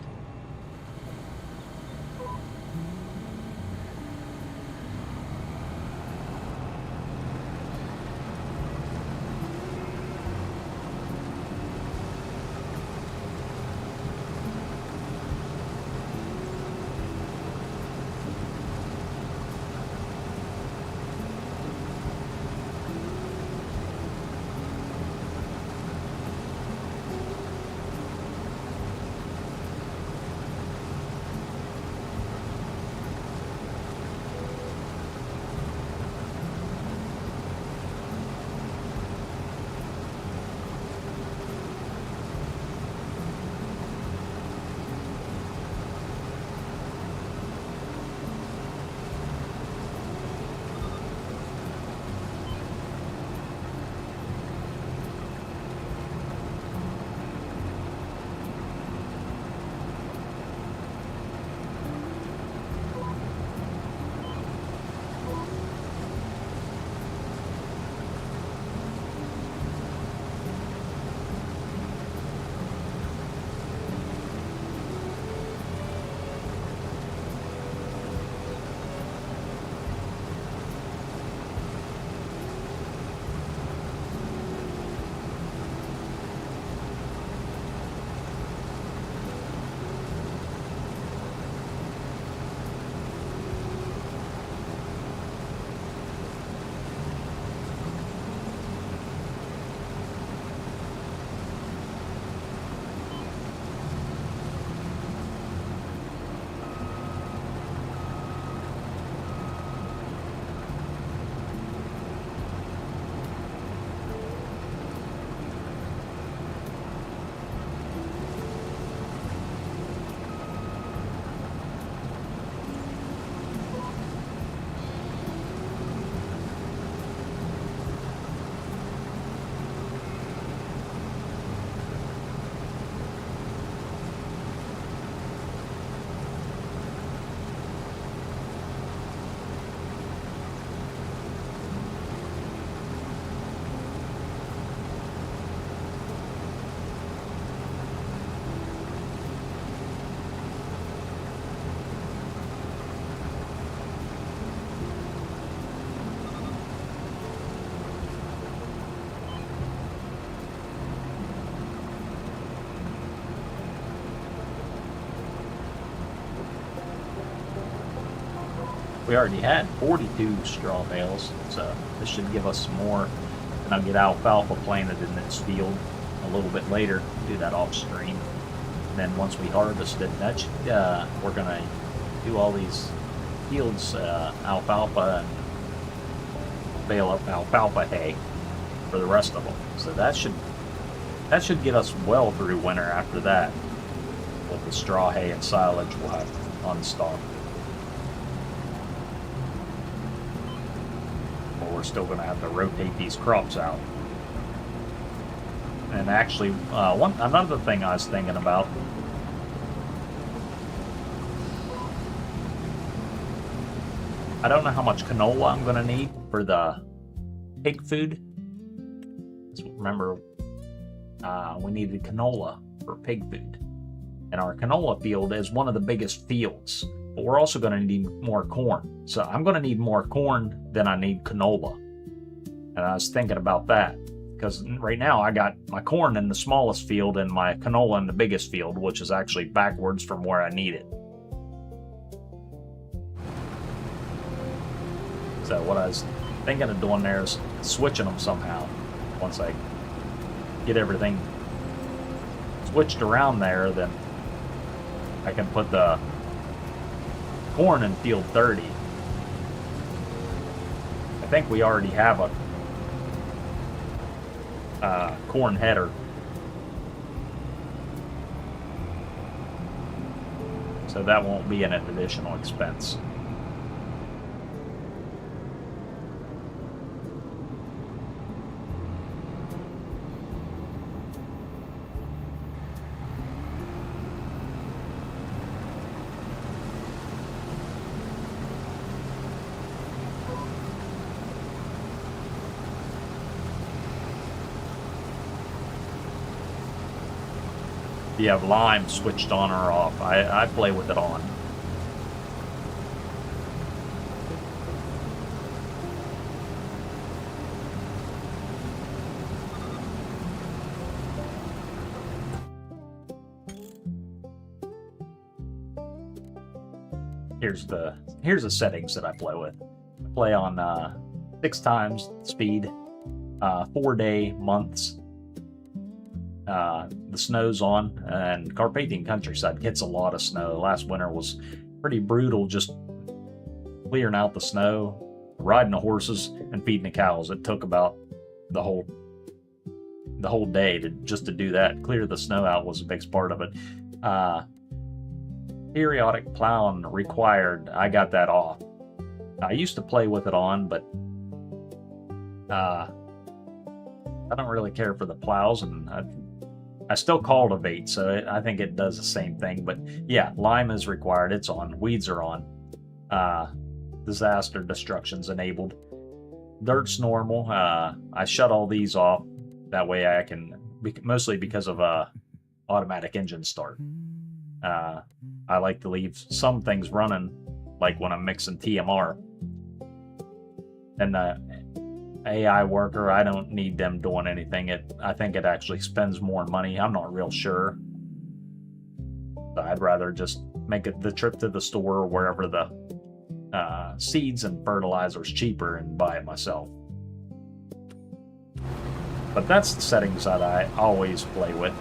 We already had 42 straw bales, so this should give us some more. And I'll get alfalfa planted in this field a little bit later, do that off stream. And then once we harvest it, that should, we're gonna do all these fields, alfalfa, and bale up alfalfa hay for the rest of them. So that should get us well through winter after that, with the straw hay and silage we'll have on stock. But we're still gonna have to rotate these crops out. And actually, another thing I was thinking about. I don't know how much canola I'm going to need for the pig food. So remember, we needed canola for pig food. And our canola field is one of the biggest fields. But we're also going to need more corn. So I'm going to need more corn than I need canola. And I was thinking about that. Because right now I got my corn in the smallest field and my canola in the biggest field, which is actually backwards from where I need it. So what I was thinking of doing there is switching them somehow. Once I get everything switched around there, then I can put the corn in field 30. I think we already have a corn header. So that won't be an additional expense. You have lime switched on or off. I play with it on. Here's the settings that I play with. I play on 6 times speed, 4-day months. The snow's on, and Carpathian Countryside gets a lot of snow. Last winter was pretty brutal, just clearing out the snow, riding the horses, and feeding the cows. It took about the whole day to do that. Clear the snow out was a big part of it. Periodic plowing required. I got that off. I used to play with it on, but I don't really care for the plows, and I still cultivate, so I think it does the same thing. But yeah, lime is required. It's on. Weeds are on. Disaster destruction's enabled. Dirt's normal. I shut all these off. That way I can, mostly because of automatic engine start. I like to leave some things running, like when I'm mixing TMR. And AI worker, I don't need them doing anything. I think it actually spends more money. I'm not real sure. So I'd rather just make it the trip to the store or wherever the seeds and fertilizer's cheaper and buy it myself. But that's the settings that I always play with.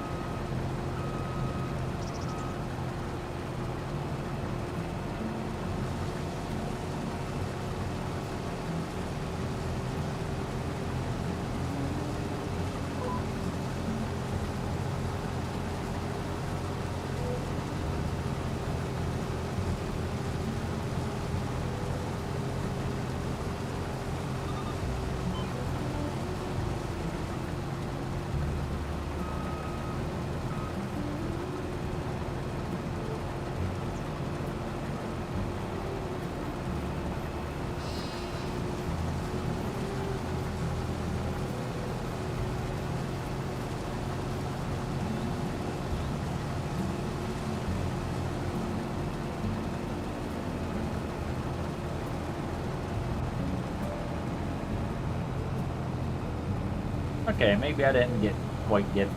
Okay, maybe I didn't quite get.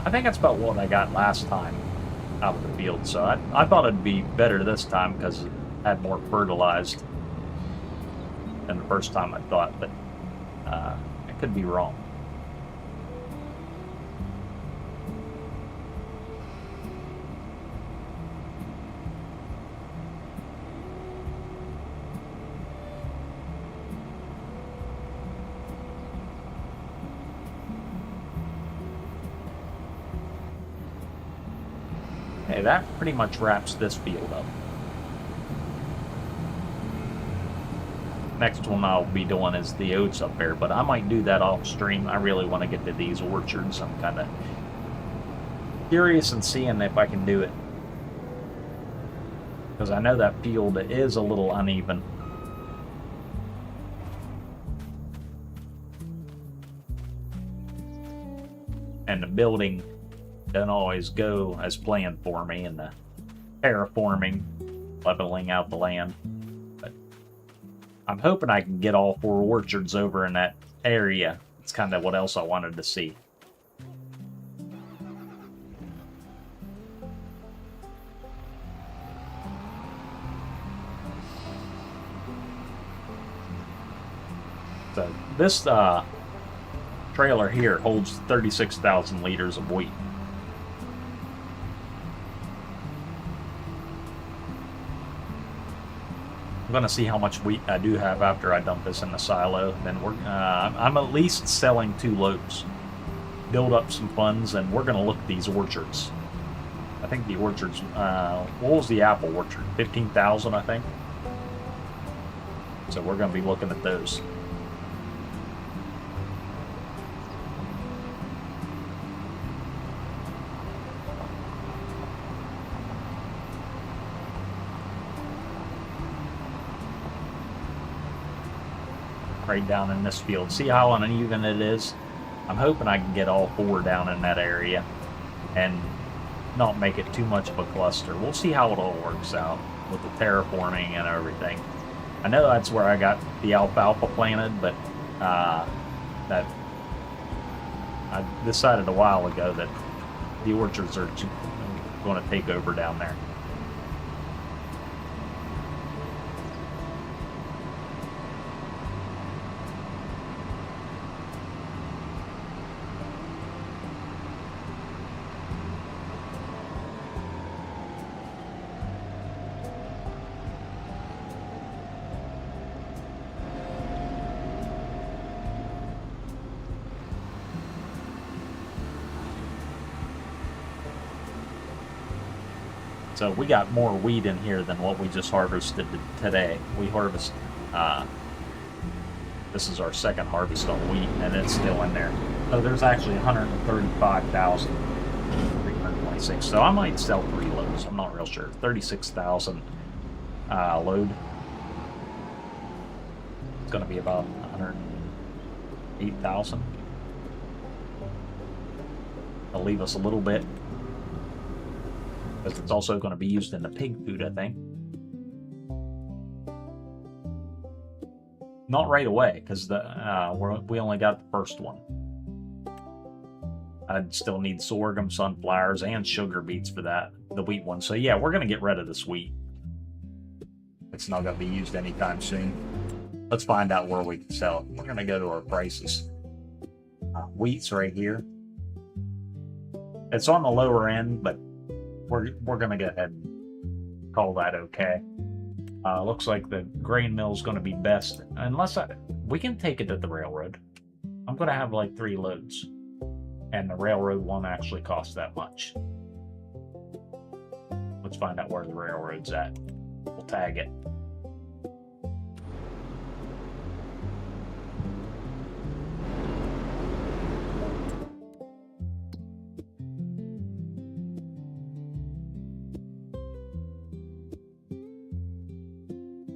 I think that's about what I got last time out of the field. So I thought it'd be better this time because it had more fertilized. than the first time I thought, but I could be wrong. Okay, that pretty much wraps this field up. Next one I'll be doing is the oats up there, but I might do that off stream. I really want to get to these orchards. I'm kind of curious and seeing if I can do it, because I know that field is a little uneven. And the building doesn't always go as planned for me in the terraforming, leveling out the land. But I'm hoping I can get all 4 orchards over in that area. It's kind of what else I wanted to see. So this trailer here holds 36,000 liters of wheat. I'm going to see how much wheat I do have after I dump this in the silo. Then I'm at least selling 2 loads. Build up some funds, and we're going to look at these orchards. I think the orchards, what was the apple orchard? 15,000, I think. So we're going to be looking at those. Right down in this field. See how uneven it is? I'm hoping I can get all 4 down in that area and not make it too much of a cluster. We'll see how it all works out with the terraforming and everything. I know that's where I got the alfalfa planted, but that I decided a while ago that the orchards are going to take over down there. So we got more wheat in here than what we just harvested today. We harvest, this is our second harvest on wheat, and it's still in there. So there's actually 135,326. So I might sell 3 loads. I'm not real sure. 36,000 load. It's going to be about 108,000. It'll leave us a little bit, because it's also going to be used in the pig food, I think. Not right away, because we only got the first one. I'd still need sorghum, sunflowers, and sugar beets for that, the wheat one. So yeah, we're going to get rid of this wheat. It's not going to be used anytime soon. Let's find out where we can sell it. We're going to go to our prices. Wheat's right here. It's on the lower end, but we're going to go ahead and call that okay. Looks like the grain mill is going to be best, unless we can take it to the railroad. I'm going to have like 3 loads, and the railroad won't actually cost that much. Let's find out where the railroad's at. We'll tag it.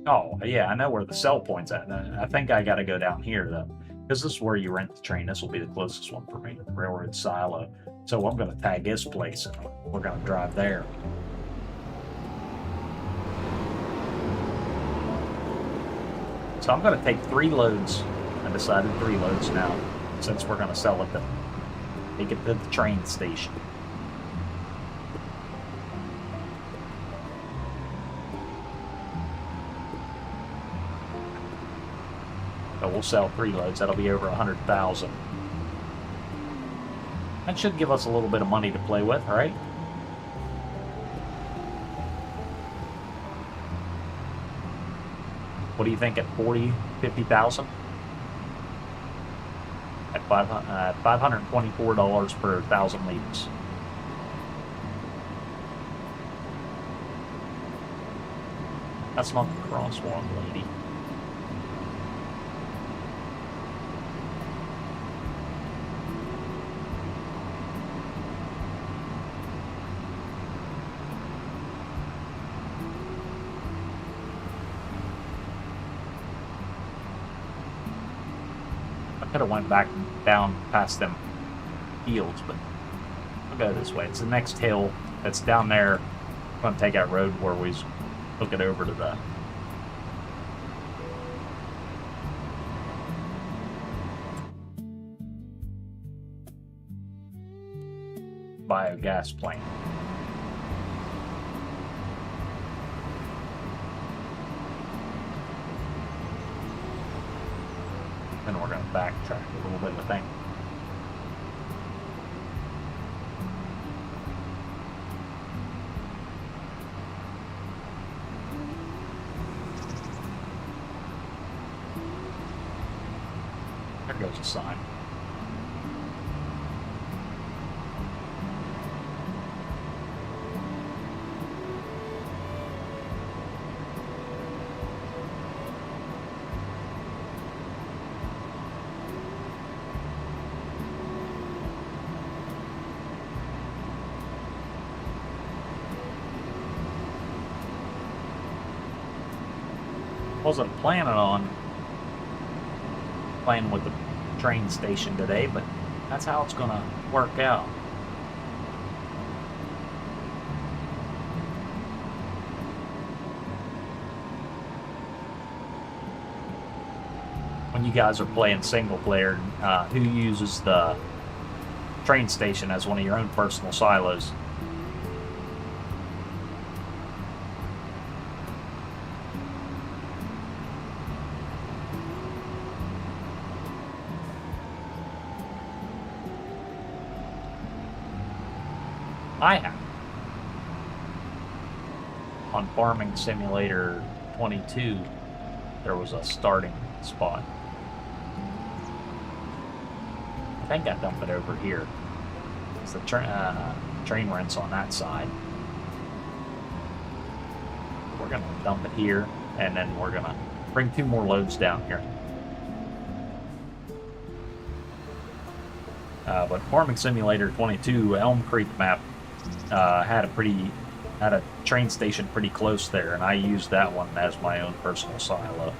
Oh, yeah, I know where the sell point's at. I think I got to go down here, though, because this is where you rent the train. This will be the closest one for me, the railroad silo. So I'm going to tag this place, and we're going to drive there. So I'm going to take 3 loads. I decided 3 loads now, since we're going to sell it, take it to the train station. So we'll sell 3 loads. That'll be over 100,000. That should give us a little bit of money to play with, right? What do you think at 40, 50,000? At $524 per 1,000 liters. That's not the crosswalk, lady. I could have went back down past them fields, but I'll go this way. It's the next hill that's down there. I'm going to take that road where we hook it over to the biogas plant. Then we're going to backtrack a little bit, I think. There goes a sign. Wasn't planning on playing with the train station today, but that's how it's gonna work out. When you guys are playing single player, who uses the train station as one of your own personal silos? I have. On Farming Simulator 22, there was a starting spot. I think I dump it over here. It's the train rent's on that side. We're gonna dump it here, and then we're gonna bring 2 more loads down here. But Farming Simulator 22 Elm Creek map had a train station pretty close there, and I used that one as my own personal silo.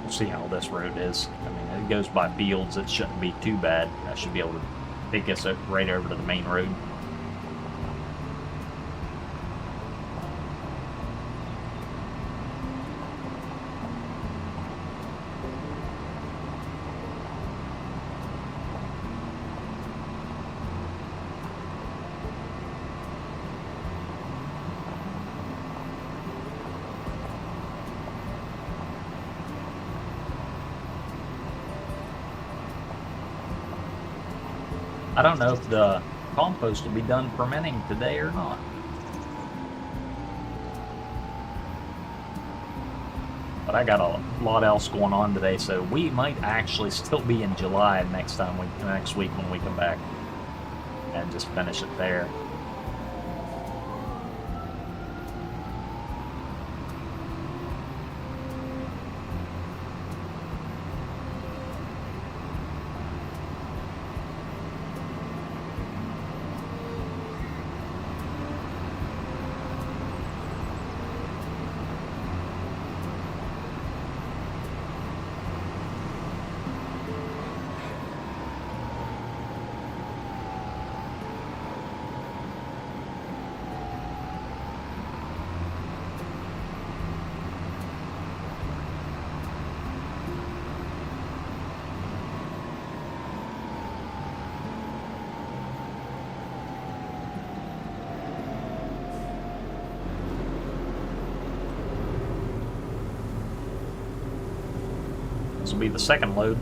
See how this road is. I mean, it goes by fields. It shouldn't be too bad. I should be able to take us right over to the main road. I don't know if the compost will be done fermenting today or not. But I got a lot else going on today, so we might actually still be in July next week when we come back and just finish it there. This will be the second load.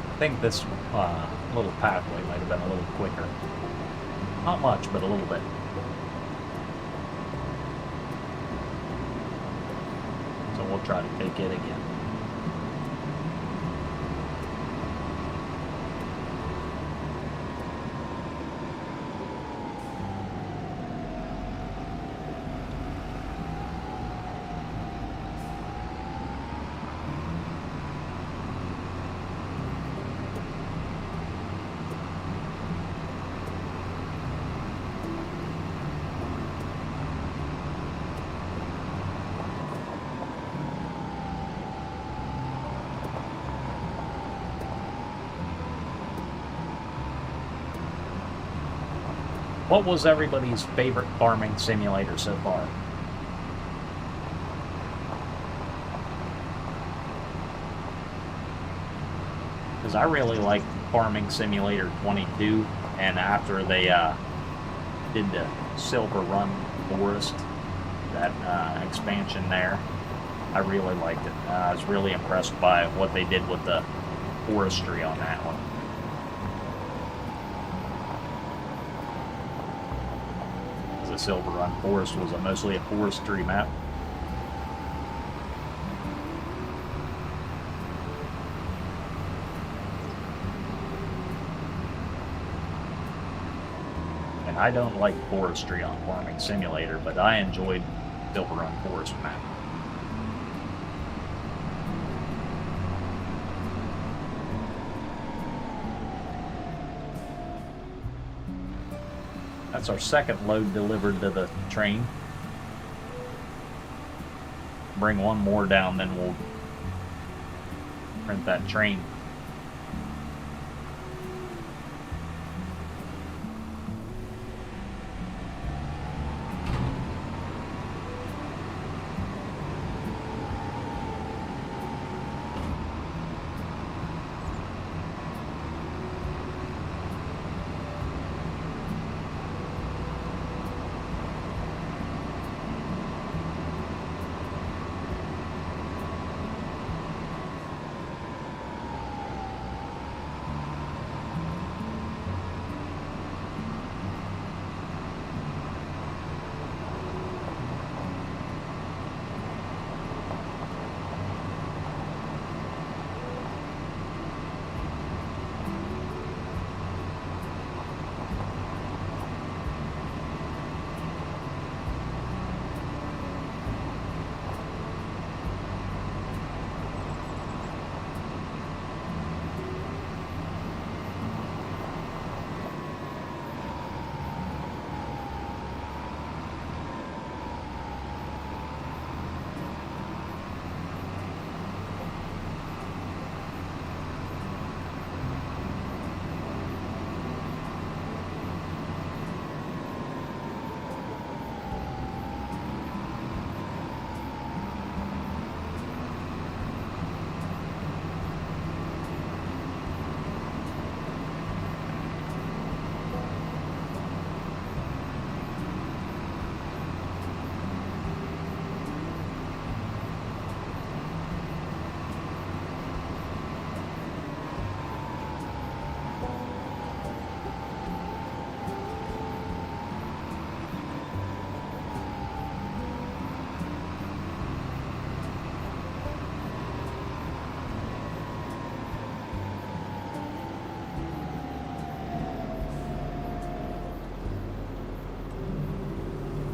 I think this little pathway might have been a little quicker. Not much, but a little bit. So we'll try to take it again. What was everybody's favorite farming simulator so far? Because I really liked Farming Simulator 22, and after they did the Silver Run Forest, that expansion there, I really liked it. I was really impressed by what they did with the forestry on that one. The Silver Run Forest was mostly a forestry map. And I don't like forestry on Farming Simulator, but I enjoyed Silver Run Forest map. That's our second load delivered to the train. Bring one more down, then we'll print that train.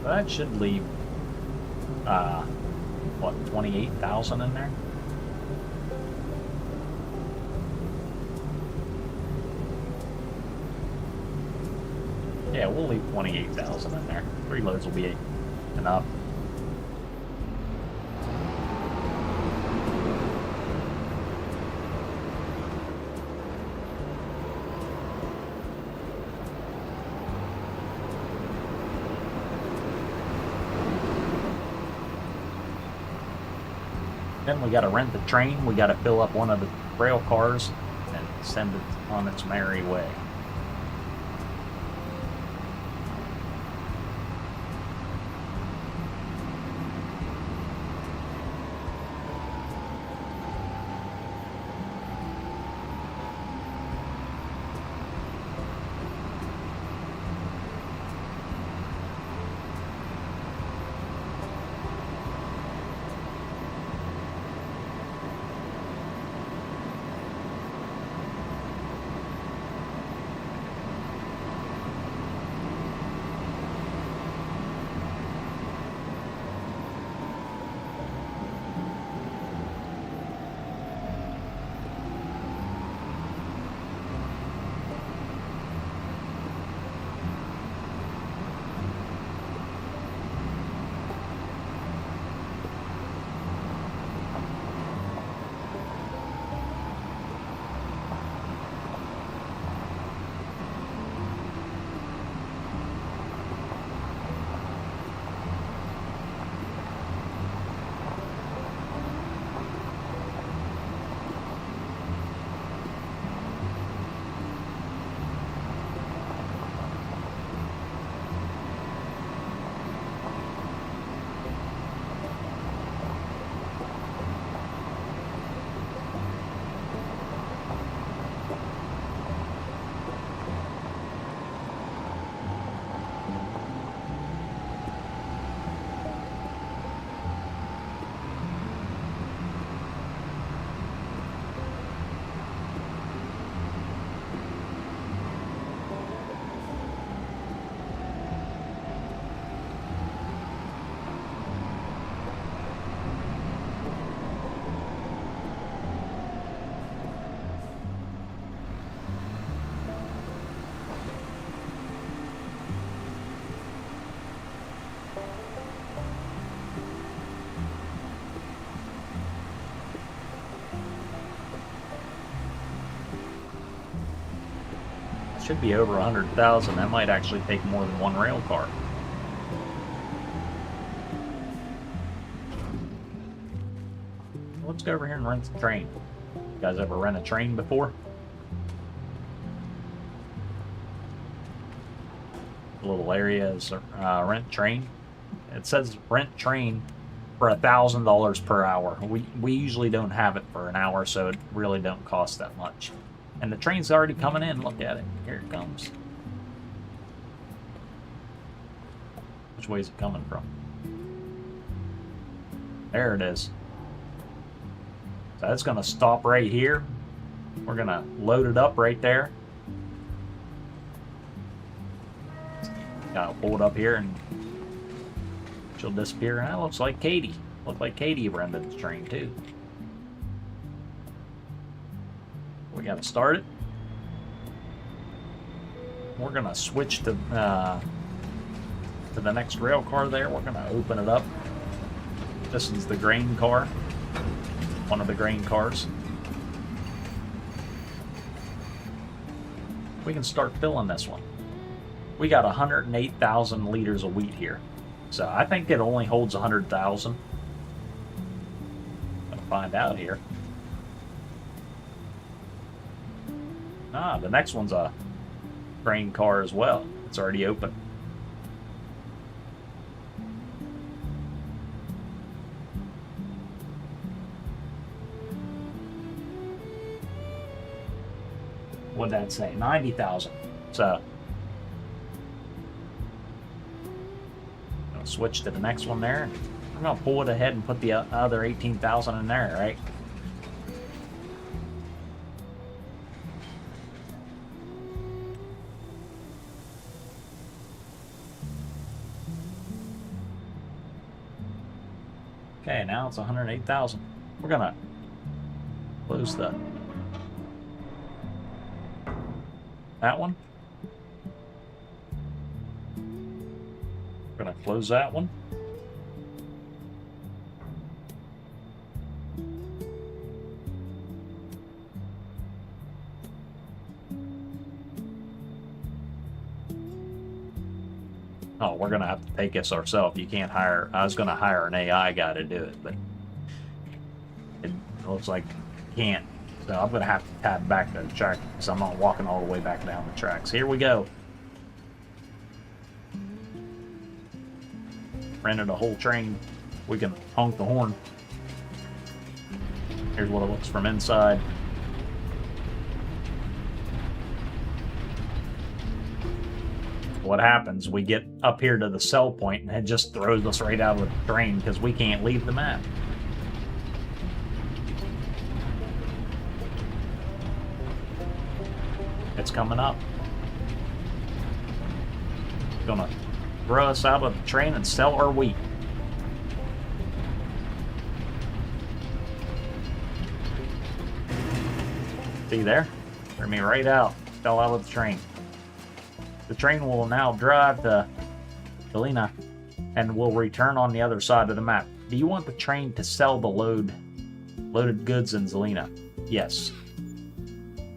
That should leave, what, 28,000 in there? Yeah, we'll leave 28,000 in there. 3 loads will be enough. Then we got to rent the train. We got to fill up one of the rail cars and send it on its merry way. Should be over 100,000. That might actually take more than one rail car. Let's go over here and rent the train. You guys ever rent a train before? A little area is rent train. It says rent train for $1,000 per hour. We usually don't have it for an hour, so it really don't cost that much. And the train's already coming in. Look at it. Here it comes. Which way is it coming from? There it is. So it's going to stop right here. We're going to load it up right there. Gotta pull it up here and she'll disappear. And that looks like Katie. Looks like Katie rented the train too. We gotta start it. We're gonna switch to the next rail car there. We're gonna open it up. This is the grain car. One of the grain cars. We can start filling this one. We got 108,000 liters of wheat here. So I think it only holds 100,000. Gonna find out here. Ah, the next one's a grain car as well. It's already open. What'd that say? 90,000. So I'll switch to the next one there. I'm gonna pull it ahead and put the other 18,000 in there, right? Okay, now it's 108,000. We're gonna close that one. We're gonna close that one. Oh, we're gonna have to take this ourselves. You can't hire. I was gonna hire an AI guy to do it, but it looks like you can't. So I'm gonna have to tab back to the track because I'm not walking all the way back down the tracks. Here we go. Rented a whole train. We can honk the horn. Here's what it looks from inside. What happens? We get up here to the sell point and it just throws us right out of the train because we can't leave the map. It's coming up. Gonna throw us out of the train and sell our wheat. See there? Threw me right out. Fell out of the train. The train will now drive to Zelina and will return on the other side of the map. Do you want the train to sell the loaded goods in Zelina? Yes.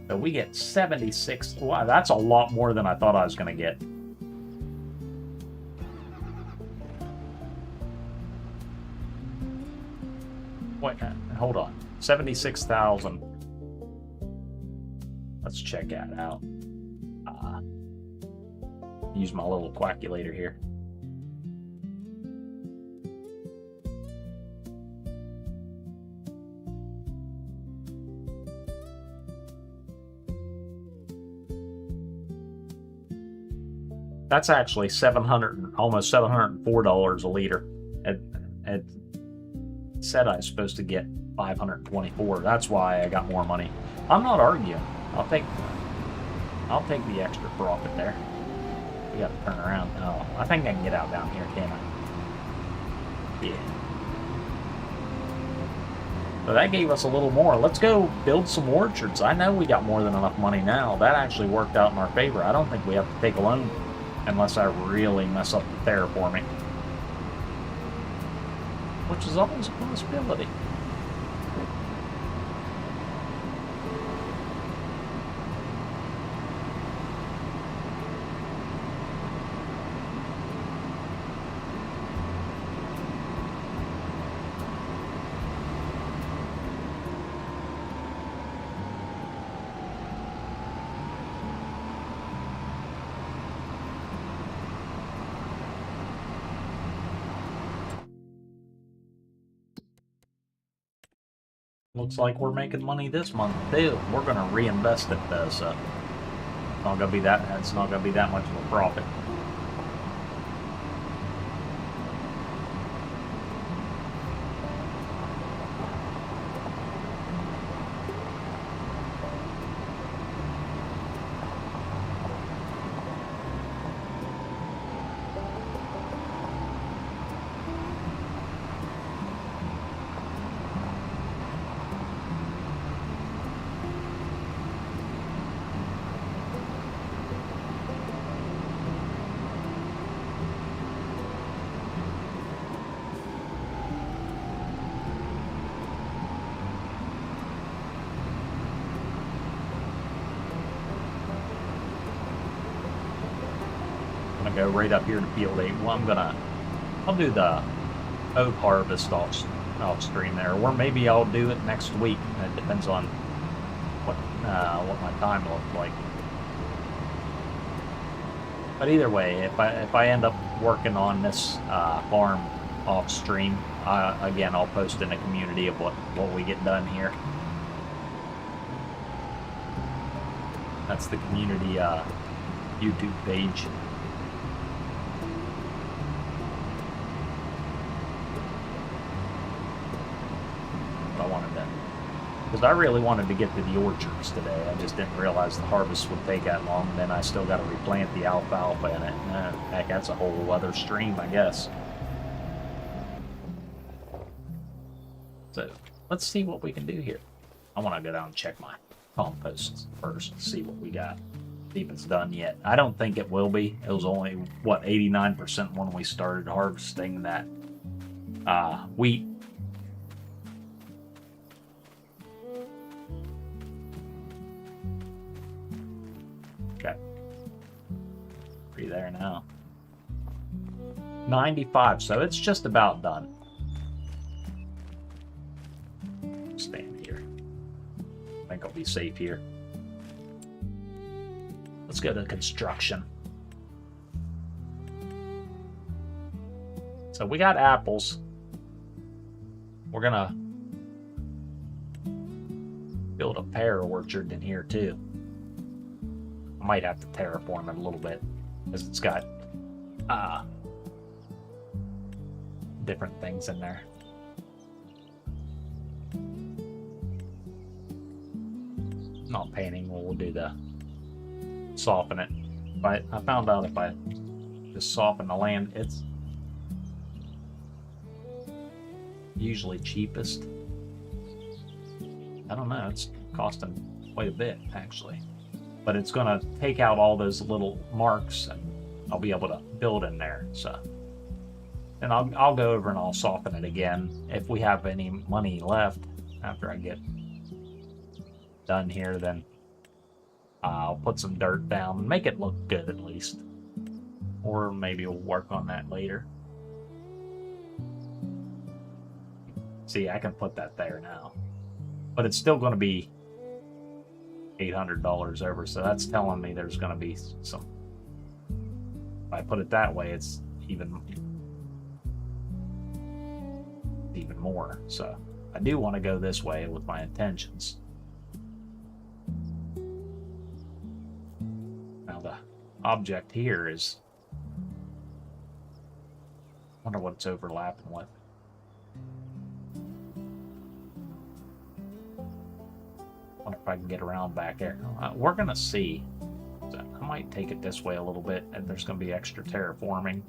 So we get 76. Wow, that's a lot more than I thought I was going to get. Wait, hold on. 76,000. Let's check that out. Use my little calculator here. That's actually almost $704 a liter. It said I was supposed to get 524. That's why I got more money. I'm not arguing. I'll take the extra profit there. We got to turn around. Oh, I think I can get out down here, can't I? Yeah. So that gave us a little more. Let's go build some orchards. I know we got more than enough money now. That actually worked out in our favor. I don't think we have to take a loan unless I really mess up the terraforming, which is always a possibility. Looks like we're making money this month too. We're gonna reinvest it though, so it's not gonna be that much of a profit. Go right up here to field 8. Well, I'll do the oat harvest off stream there, or maybe I'll do it next week. It depends on what my time looks like. But either way, if I end up working on this farm off stream, again, I'll post in the community of what we get done here. That's the community YouTube page. Because I really wanted to get to the orchards today. I just didn't realize the harvest would take that long. And then I still got to replant the alfalfa in it. Heck, that's a whole other stream, I guess. So let's see what we can do here. I want to go down and check my composts first, see what we got. See if it's done yet. I don't think it will be. It was only, what, 89% when we started harvesting that wheat. Okay. Pretty there now. 95, so it's just about done. Stand here. I think I'll be safe here. Let's go to construction. So we got apples. We're gonna build a pear orchard in here too. I might have to terraform it a little bit because it's got different things in there. Not painting, we'll do the soften it. But I found out if I just soften the land, it's usually cheapest. I don't know, it's costing quite a bit actually. But it's gonna take out all those little marks and I'll be able to build in there. So, and I'll go over and I'll soften it again if we have any money left after I get done here. Then I'll put some dirt down and make it look good at least, or maybe we'll work on that later. See, I can put that there now, but it's still going to be $800 over, so that's telling me there's going to be some. If I put it that way, it's even more. So I do want to go this way with my intentions. Now the object here is, I wonder what it's overlapping with. I wonder if I can get around back there. We're gonna see. So I might take it this way a little bit, and there's gonna be extra terraforming.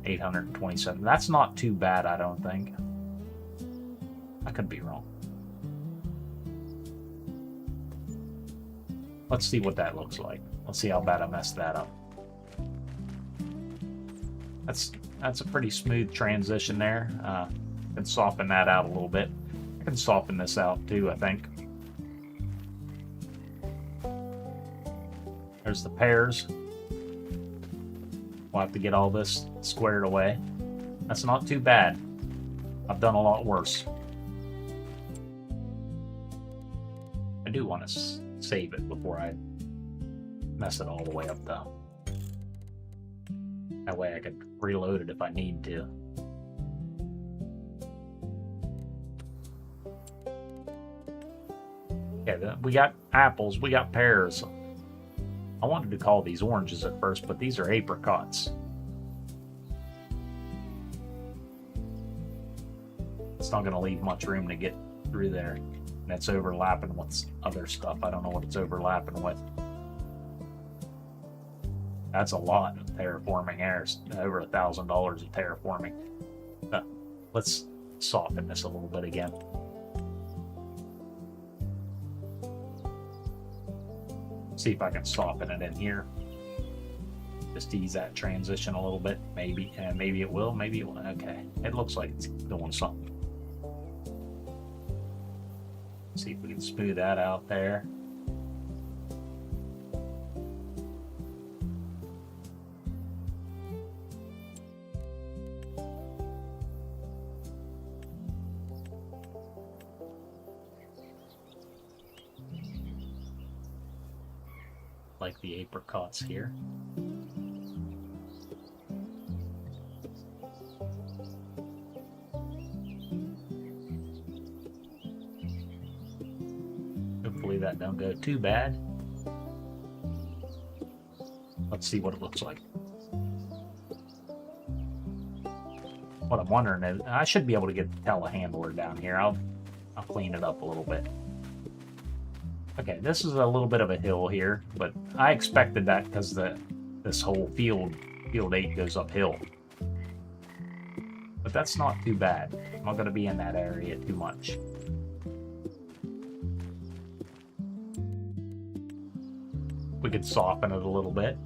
827. That's not too bad, I don't think. I could be wrong. Let's see what that looks like. Let's see how bad I messed that up. That's a pretty smooth transition there. I can soften that out a little bit. I can soften this out too, I think. There's the pears. We'll have to get all this squared away. That's not too bad. I've done a lot worse. I do want to save it before I mess it all the way up though. That way I could reload it if I need to. Okay, we got apples, we got pears. I wanted to call these oranges at first, but these are apricots. It's not going to leave much room to get through there. And it's overlapping with other stuff. I don't know what it's overlapping with. That's a lot of terraforming errors. Over $1,000 of terraforming. Let's soften this a little bit again. See if I can soften it in here. Just ease that transition a little bit. Maybe, maybe it will. Maybe it won't. Okay, it looks like it's doing something. See if we can smooth that out there. Like the apricots here. Hopefully that don't go too bad. Let's see what it looks like. What I'm wondering is, I should be able to get the telehandler down here. I'll clean it up a little bit. Okay, this is a little bit of a hill here, but I expected that because this whole field 8 goes uphill. But that's not too bad. I'm not going to be in that area too much. We could soften it a little bit.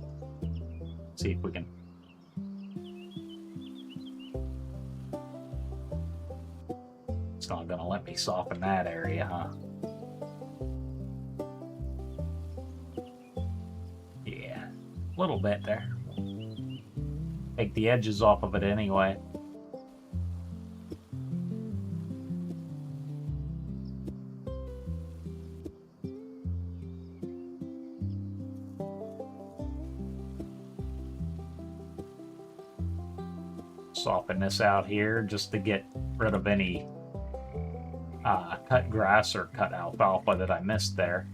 See if we can. It's not gonna let me soften that area, huh? Yeah, a little bit there. Take the edges off of it anyway. Soften this out here just to get rid of any cut grass or cut alfalfa that I missed there.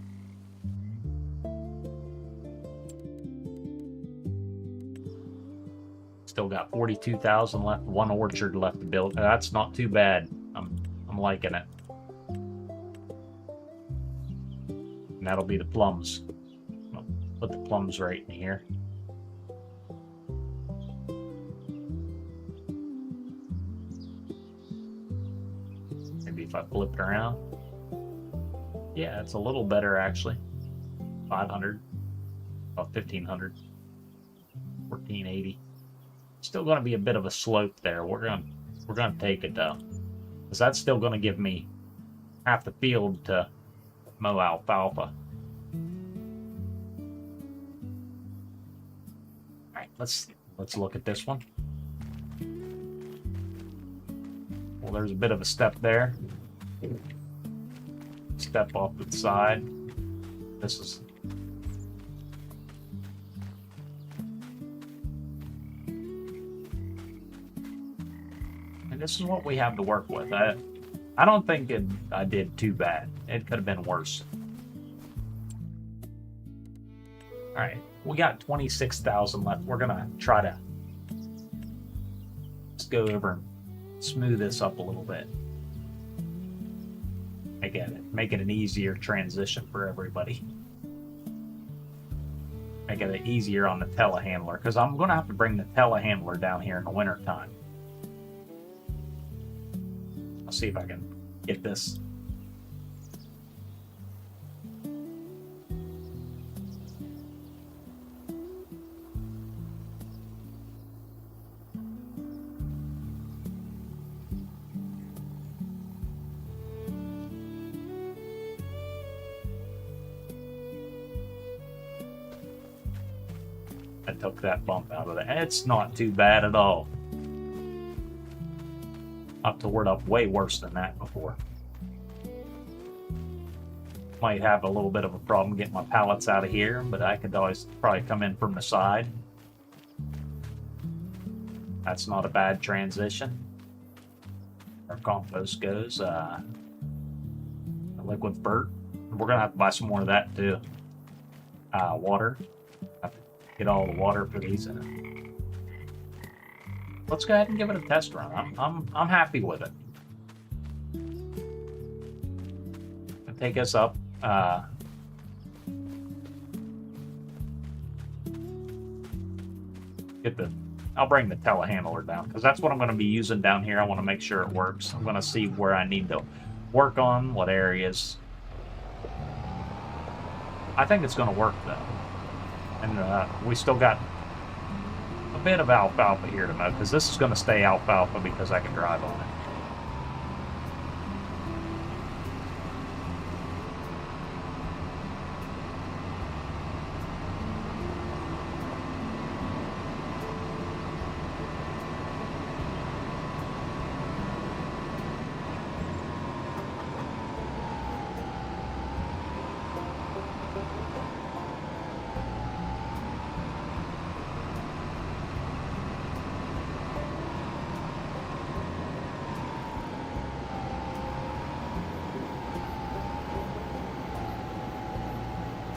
Still got 42,000 left, one orchard left to build. That's not too bad. I'm liking it. And that'll be the plums. I'll put the plums right in here. Maybe if I flip it around. Yeah, it's a little better actually. 500, about 1,500, 1,480. Still going to be a bit of a slope there. We're going to take it though, because that's still going to give me half the field to mow alfalfa. All right, let's look at this one. Well, there's a bit of a step there. Step off to the side. This is. This is what we have to work with. I don't think I did too bad. It could have been worse. All right, we got 26,000 left. We're gonna try to just go over and smooth this up a little bit. Make it an easier transition for everybody. Make it easier on the telehandler, because I'm gonna have to bring the telehandler down here in the winter time. I'll see if I can get this. I took that bump out of there. It's not too bad at all. I've toured up way worse than that before. Might have a little bit of a problem getting my pallets out of here, but I could always probably come in from the side. That's not a bad transition. Our compost goes. Liquid fert. We're gonna have to buy some more of that too. Water. Have to get all the water for these in it. Let's go ahead and give it a test run. I'm happy with it. I'll take us up. I'll bring the telehandler down, because that's what I'm going to be using down here. I want to make sure it works. I'm going to see where I need to work on, what areas. I think it's going to work though. And we still got a bit of alfalfa here to mow, because this is going to stay alfalfa because I can drive on it.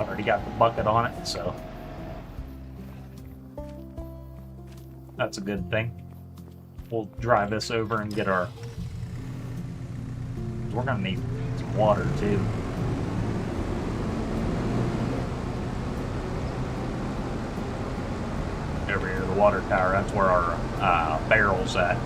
Already got the bucket on it, so that's a good thing. We'll drive this over and get our. We're gonna need some water too. Over here, the water tower. That's where our barrel's at.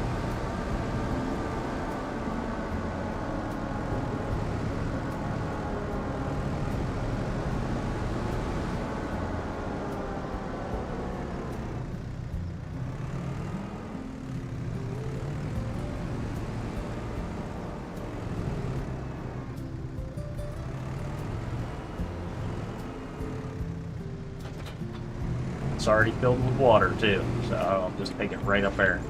It's already filled with water too, so I'll just take it right up there.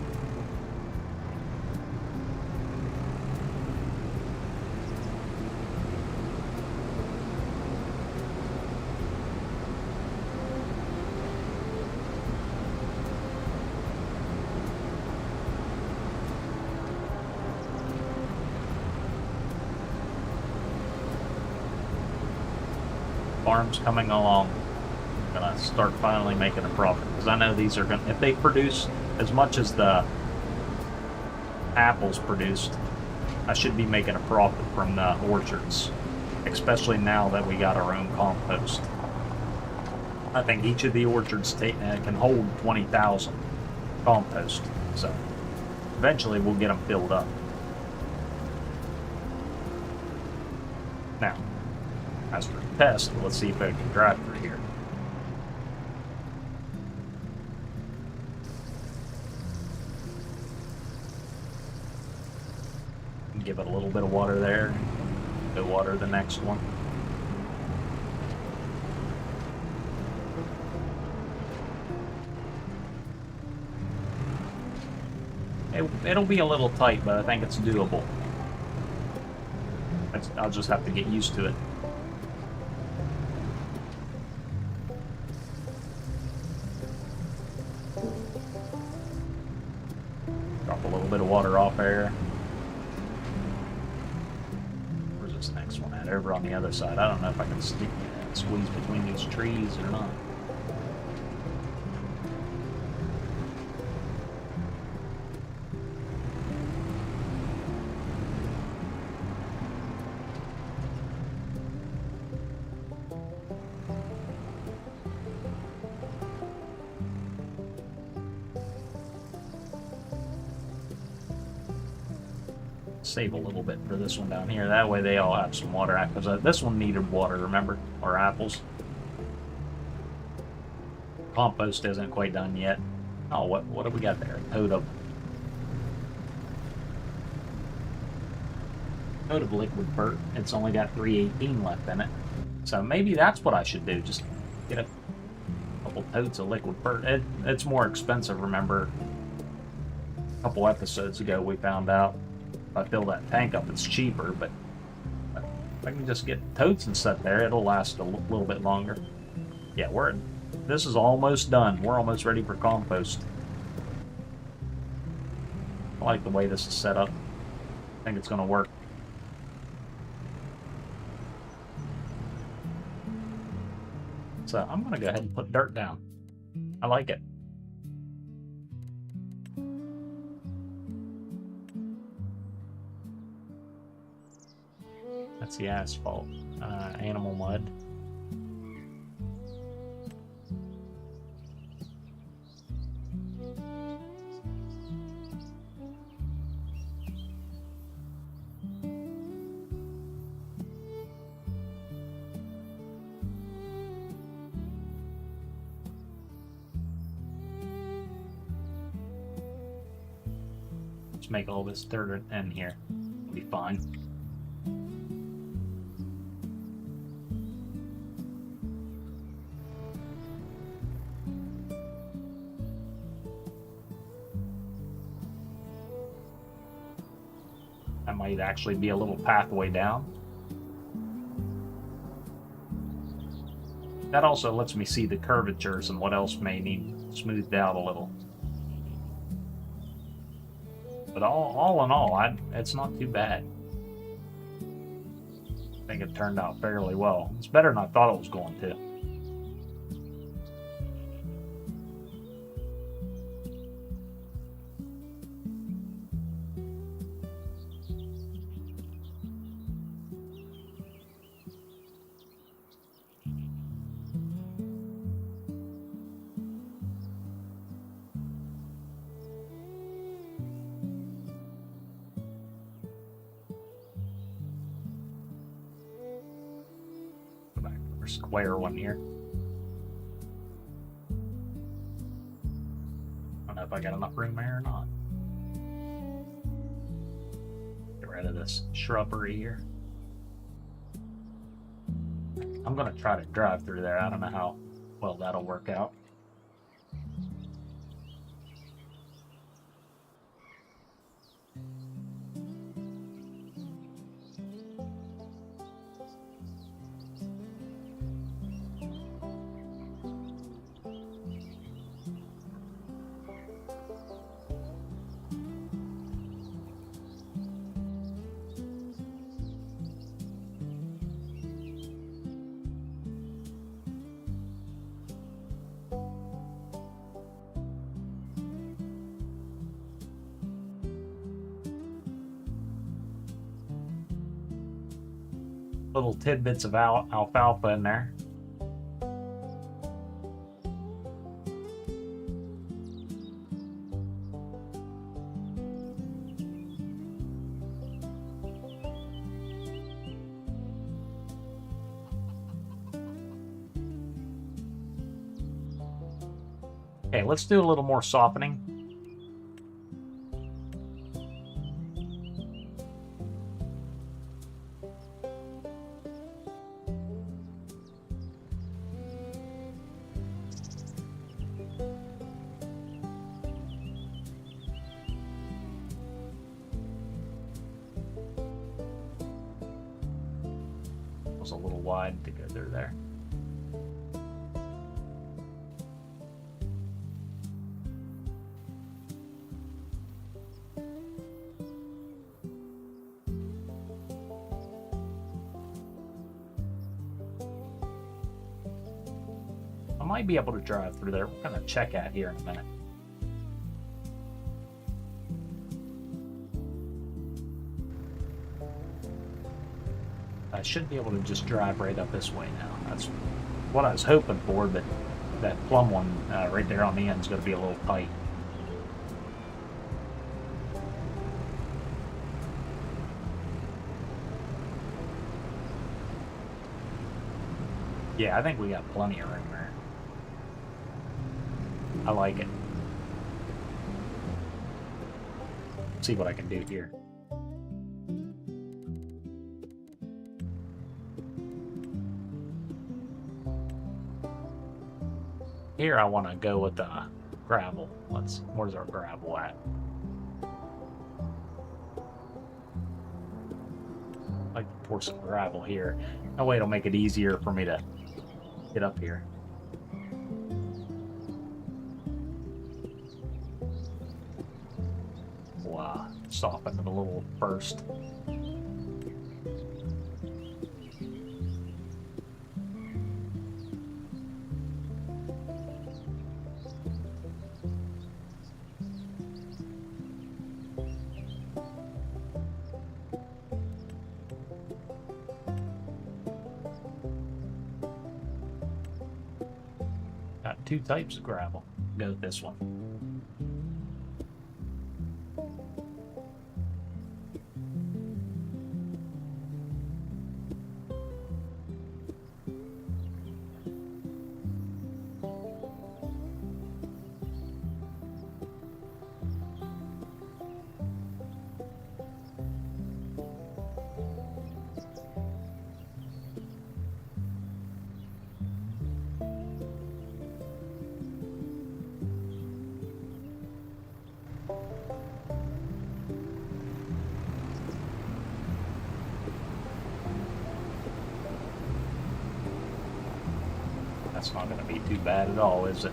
Farm's coming along. I'm gonna start finally making a profit because I know these are gonna, if they produce as much as the apples produced, I should be making a profit from the orchards, especially now that we got our own compost. I think each of the orchards can hold 20,000 compost, so eventually we'll get them filled up. Now, as for the test, let's see if I can drive through here. Give it a little bit of water there. Go water the next one. It'll be a little tight, but I think it's doable. I'll just have to get used to it. Drop a little bit of water off there. Where's this next one at? Over on the other side. I don't know if I can squeeze between these trees or not. Save a little bit for this one down here. That way they all have some water. Because this one needed water, remember? Or apples. Compost isn't quite done yet. Oh, what have we got there? Toad of liquid dirt. It's only got 318 left in it. So maybe that's what I should do. Just get a couple totes of liquid dirt. It's more expensive, remember? A couple episodes ago we found out. If I fill that tank up, it's cheaper, but if I can just get totes and stuff there, it'll last a little bit longer. Yeah, this is almost done. We're almost ready for compost. I like the way this is set up. I think it's going to work. So I'm going to go ahead and put dirt down. I like it. That's the asphalt. Animal mud. Let's make all this dirt in here. It'll be fine. That might actually be a little pathway down. That also lets me see the curvatures and what else may need smoothed out a little. But all in all, it's not too bad. I think it turned out fairly well. It's better than I thought it was going to. Square one here. I don't know if I got enough room there or not. Get rid of this shrubbery here. I'm gonna try to drive through there. I don't know how well that'll work out. little tidbits of alfalfa in there. Okay, let's do a little more softening. Was a little wide to go through there. I might be able to drive through there. We're going to check out here in a minute. I should be able to just drive right up this way now. That's what I was hoping for, but that plum one right there on the end is going to be a little tight. Yeah, I think we got plenty of room there. I like it. Let's see what I can do here. Here I want to go with the gravel. Where's our gravel at? I'd like to pour some gravel here. That way it'll make it easier for me to get up here. Wow, soften it a little first. Got two types of gravel. Go with this one. That's not going to be too bad at all, is it?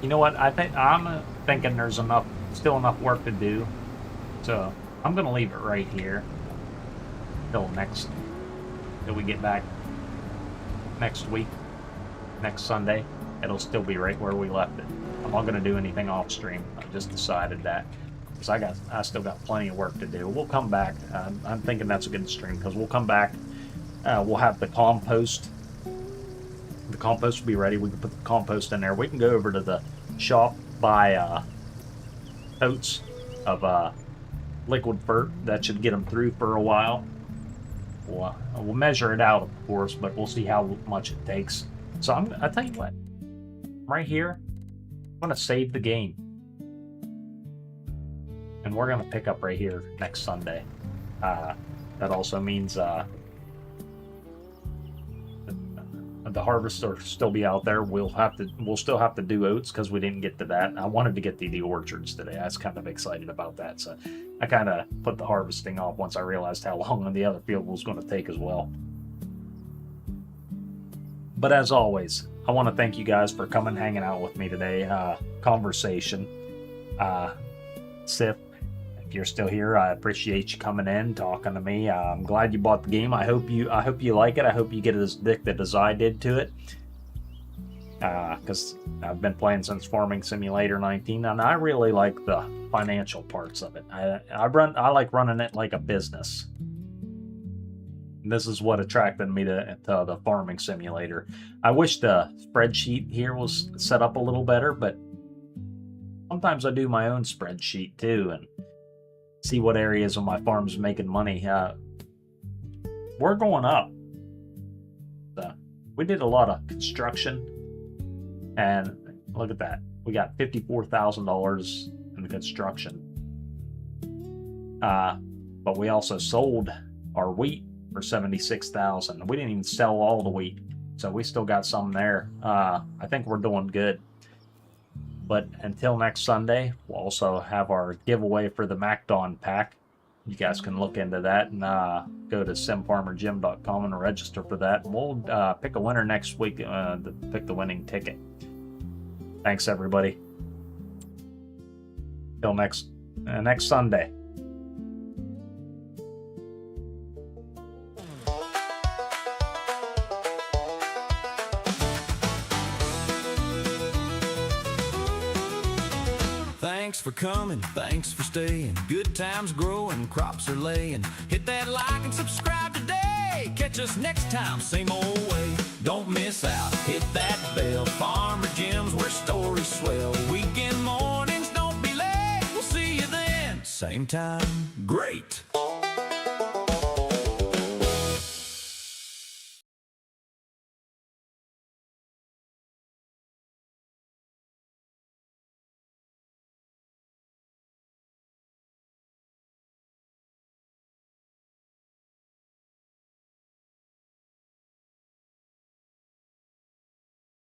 You know what? I'm thinking there's still enough work to do, so I'm gonna leave it right here till we get back next week, next Sunday. It'll still be right where we left it. I'm not gonna do anything off stream. I just decided that because I still got plenty of work to do. We'll come back. I'm thinking that's a good stream because we'll come back. We'll have the compost. The compost will be ready. We can put the compost in there. We can go over to the shop, buy oats of liquid fert. That should get them through for a while. We'll measure it out, of course, but we'll see how much it takes. So I'll tell you what. Right here, I'm going to save the game. And we're going to pick up right here next Sunday. That also means the harvest will still be out there. We'll still have to do oats because we didn't get to that. I wanted to get to the orchards today. I was kind of excited about that, so I kind of put the harvesting off once I realized how long on the other field was going to take as well. But as always, I want to thank you guys for coming, hanging out with me today. Conversation. Sif, if you're still here, I appreciate you coming in, talking to me. I'm glad you bought the game. I hope you like it. I hope you get as addicted as I did to it. Because I've been playing since Farming Simulator 19, and I really like the financial parts of it. I like running it like a business. And this is what attracted me to the Farming Simulator. I wish the spreadsheet here was set up a little better, but sometimes I do my own spreadsheet too and see what areas of my farm's making money. We're going up. We did a lot of construction. And look at that. We got $54,000 in construction. But we also sold our wheat for $76,000. We didn't even sell all the wheat, so we still got some there. I think we're doing good. But until next Sunday, we'll also have our giveaway for the MacDon pack. You guys can look into that and go to simfarmerjim.com and register for that. And we'll pick a winner next week to pick the winning ticket. Thanks, everybody. Till next Sunday. Thanks for coming, thanks for staying. Good times growing, crops are laying. Hit that like and subscribe today. Catch us next time, same old way. Don't miss out, hit that bell. Farmer Jim's where stories swell. Weekend mornings, don't be late. We'll see you then, same time. Great.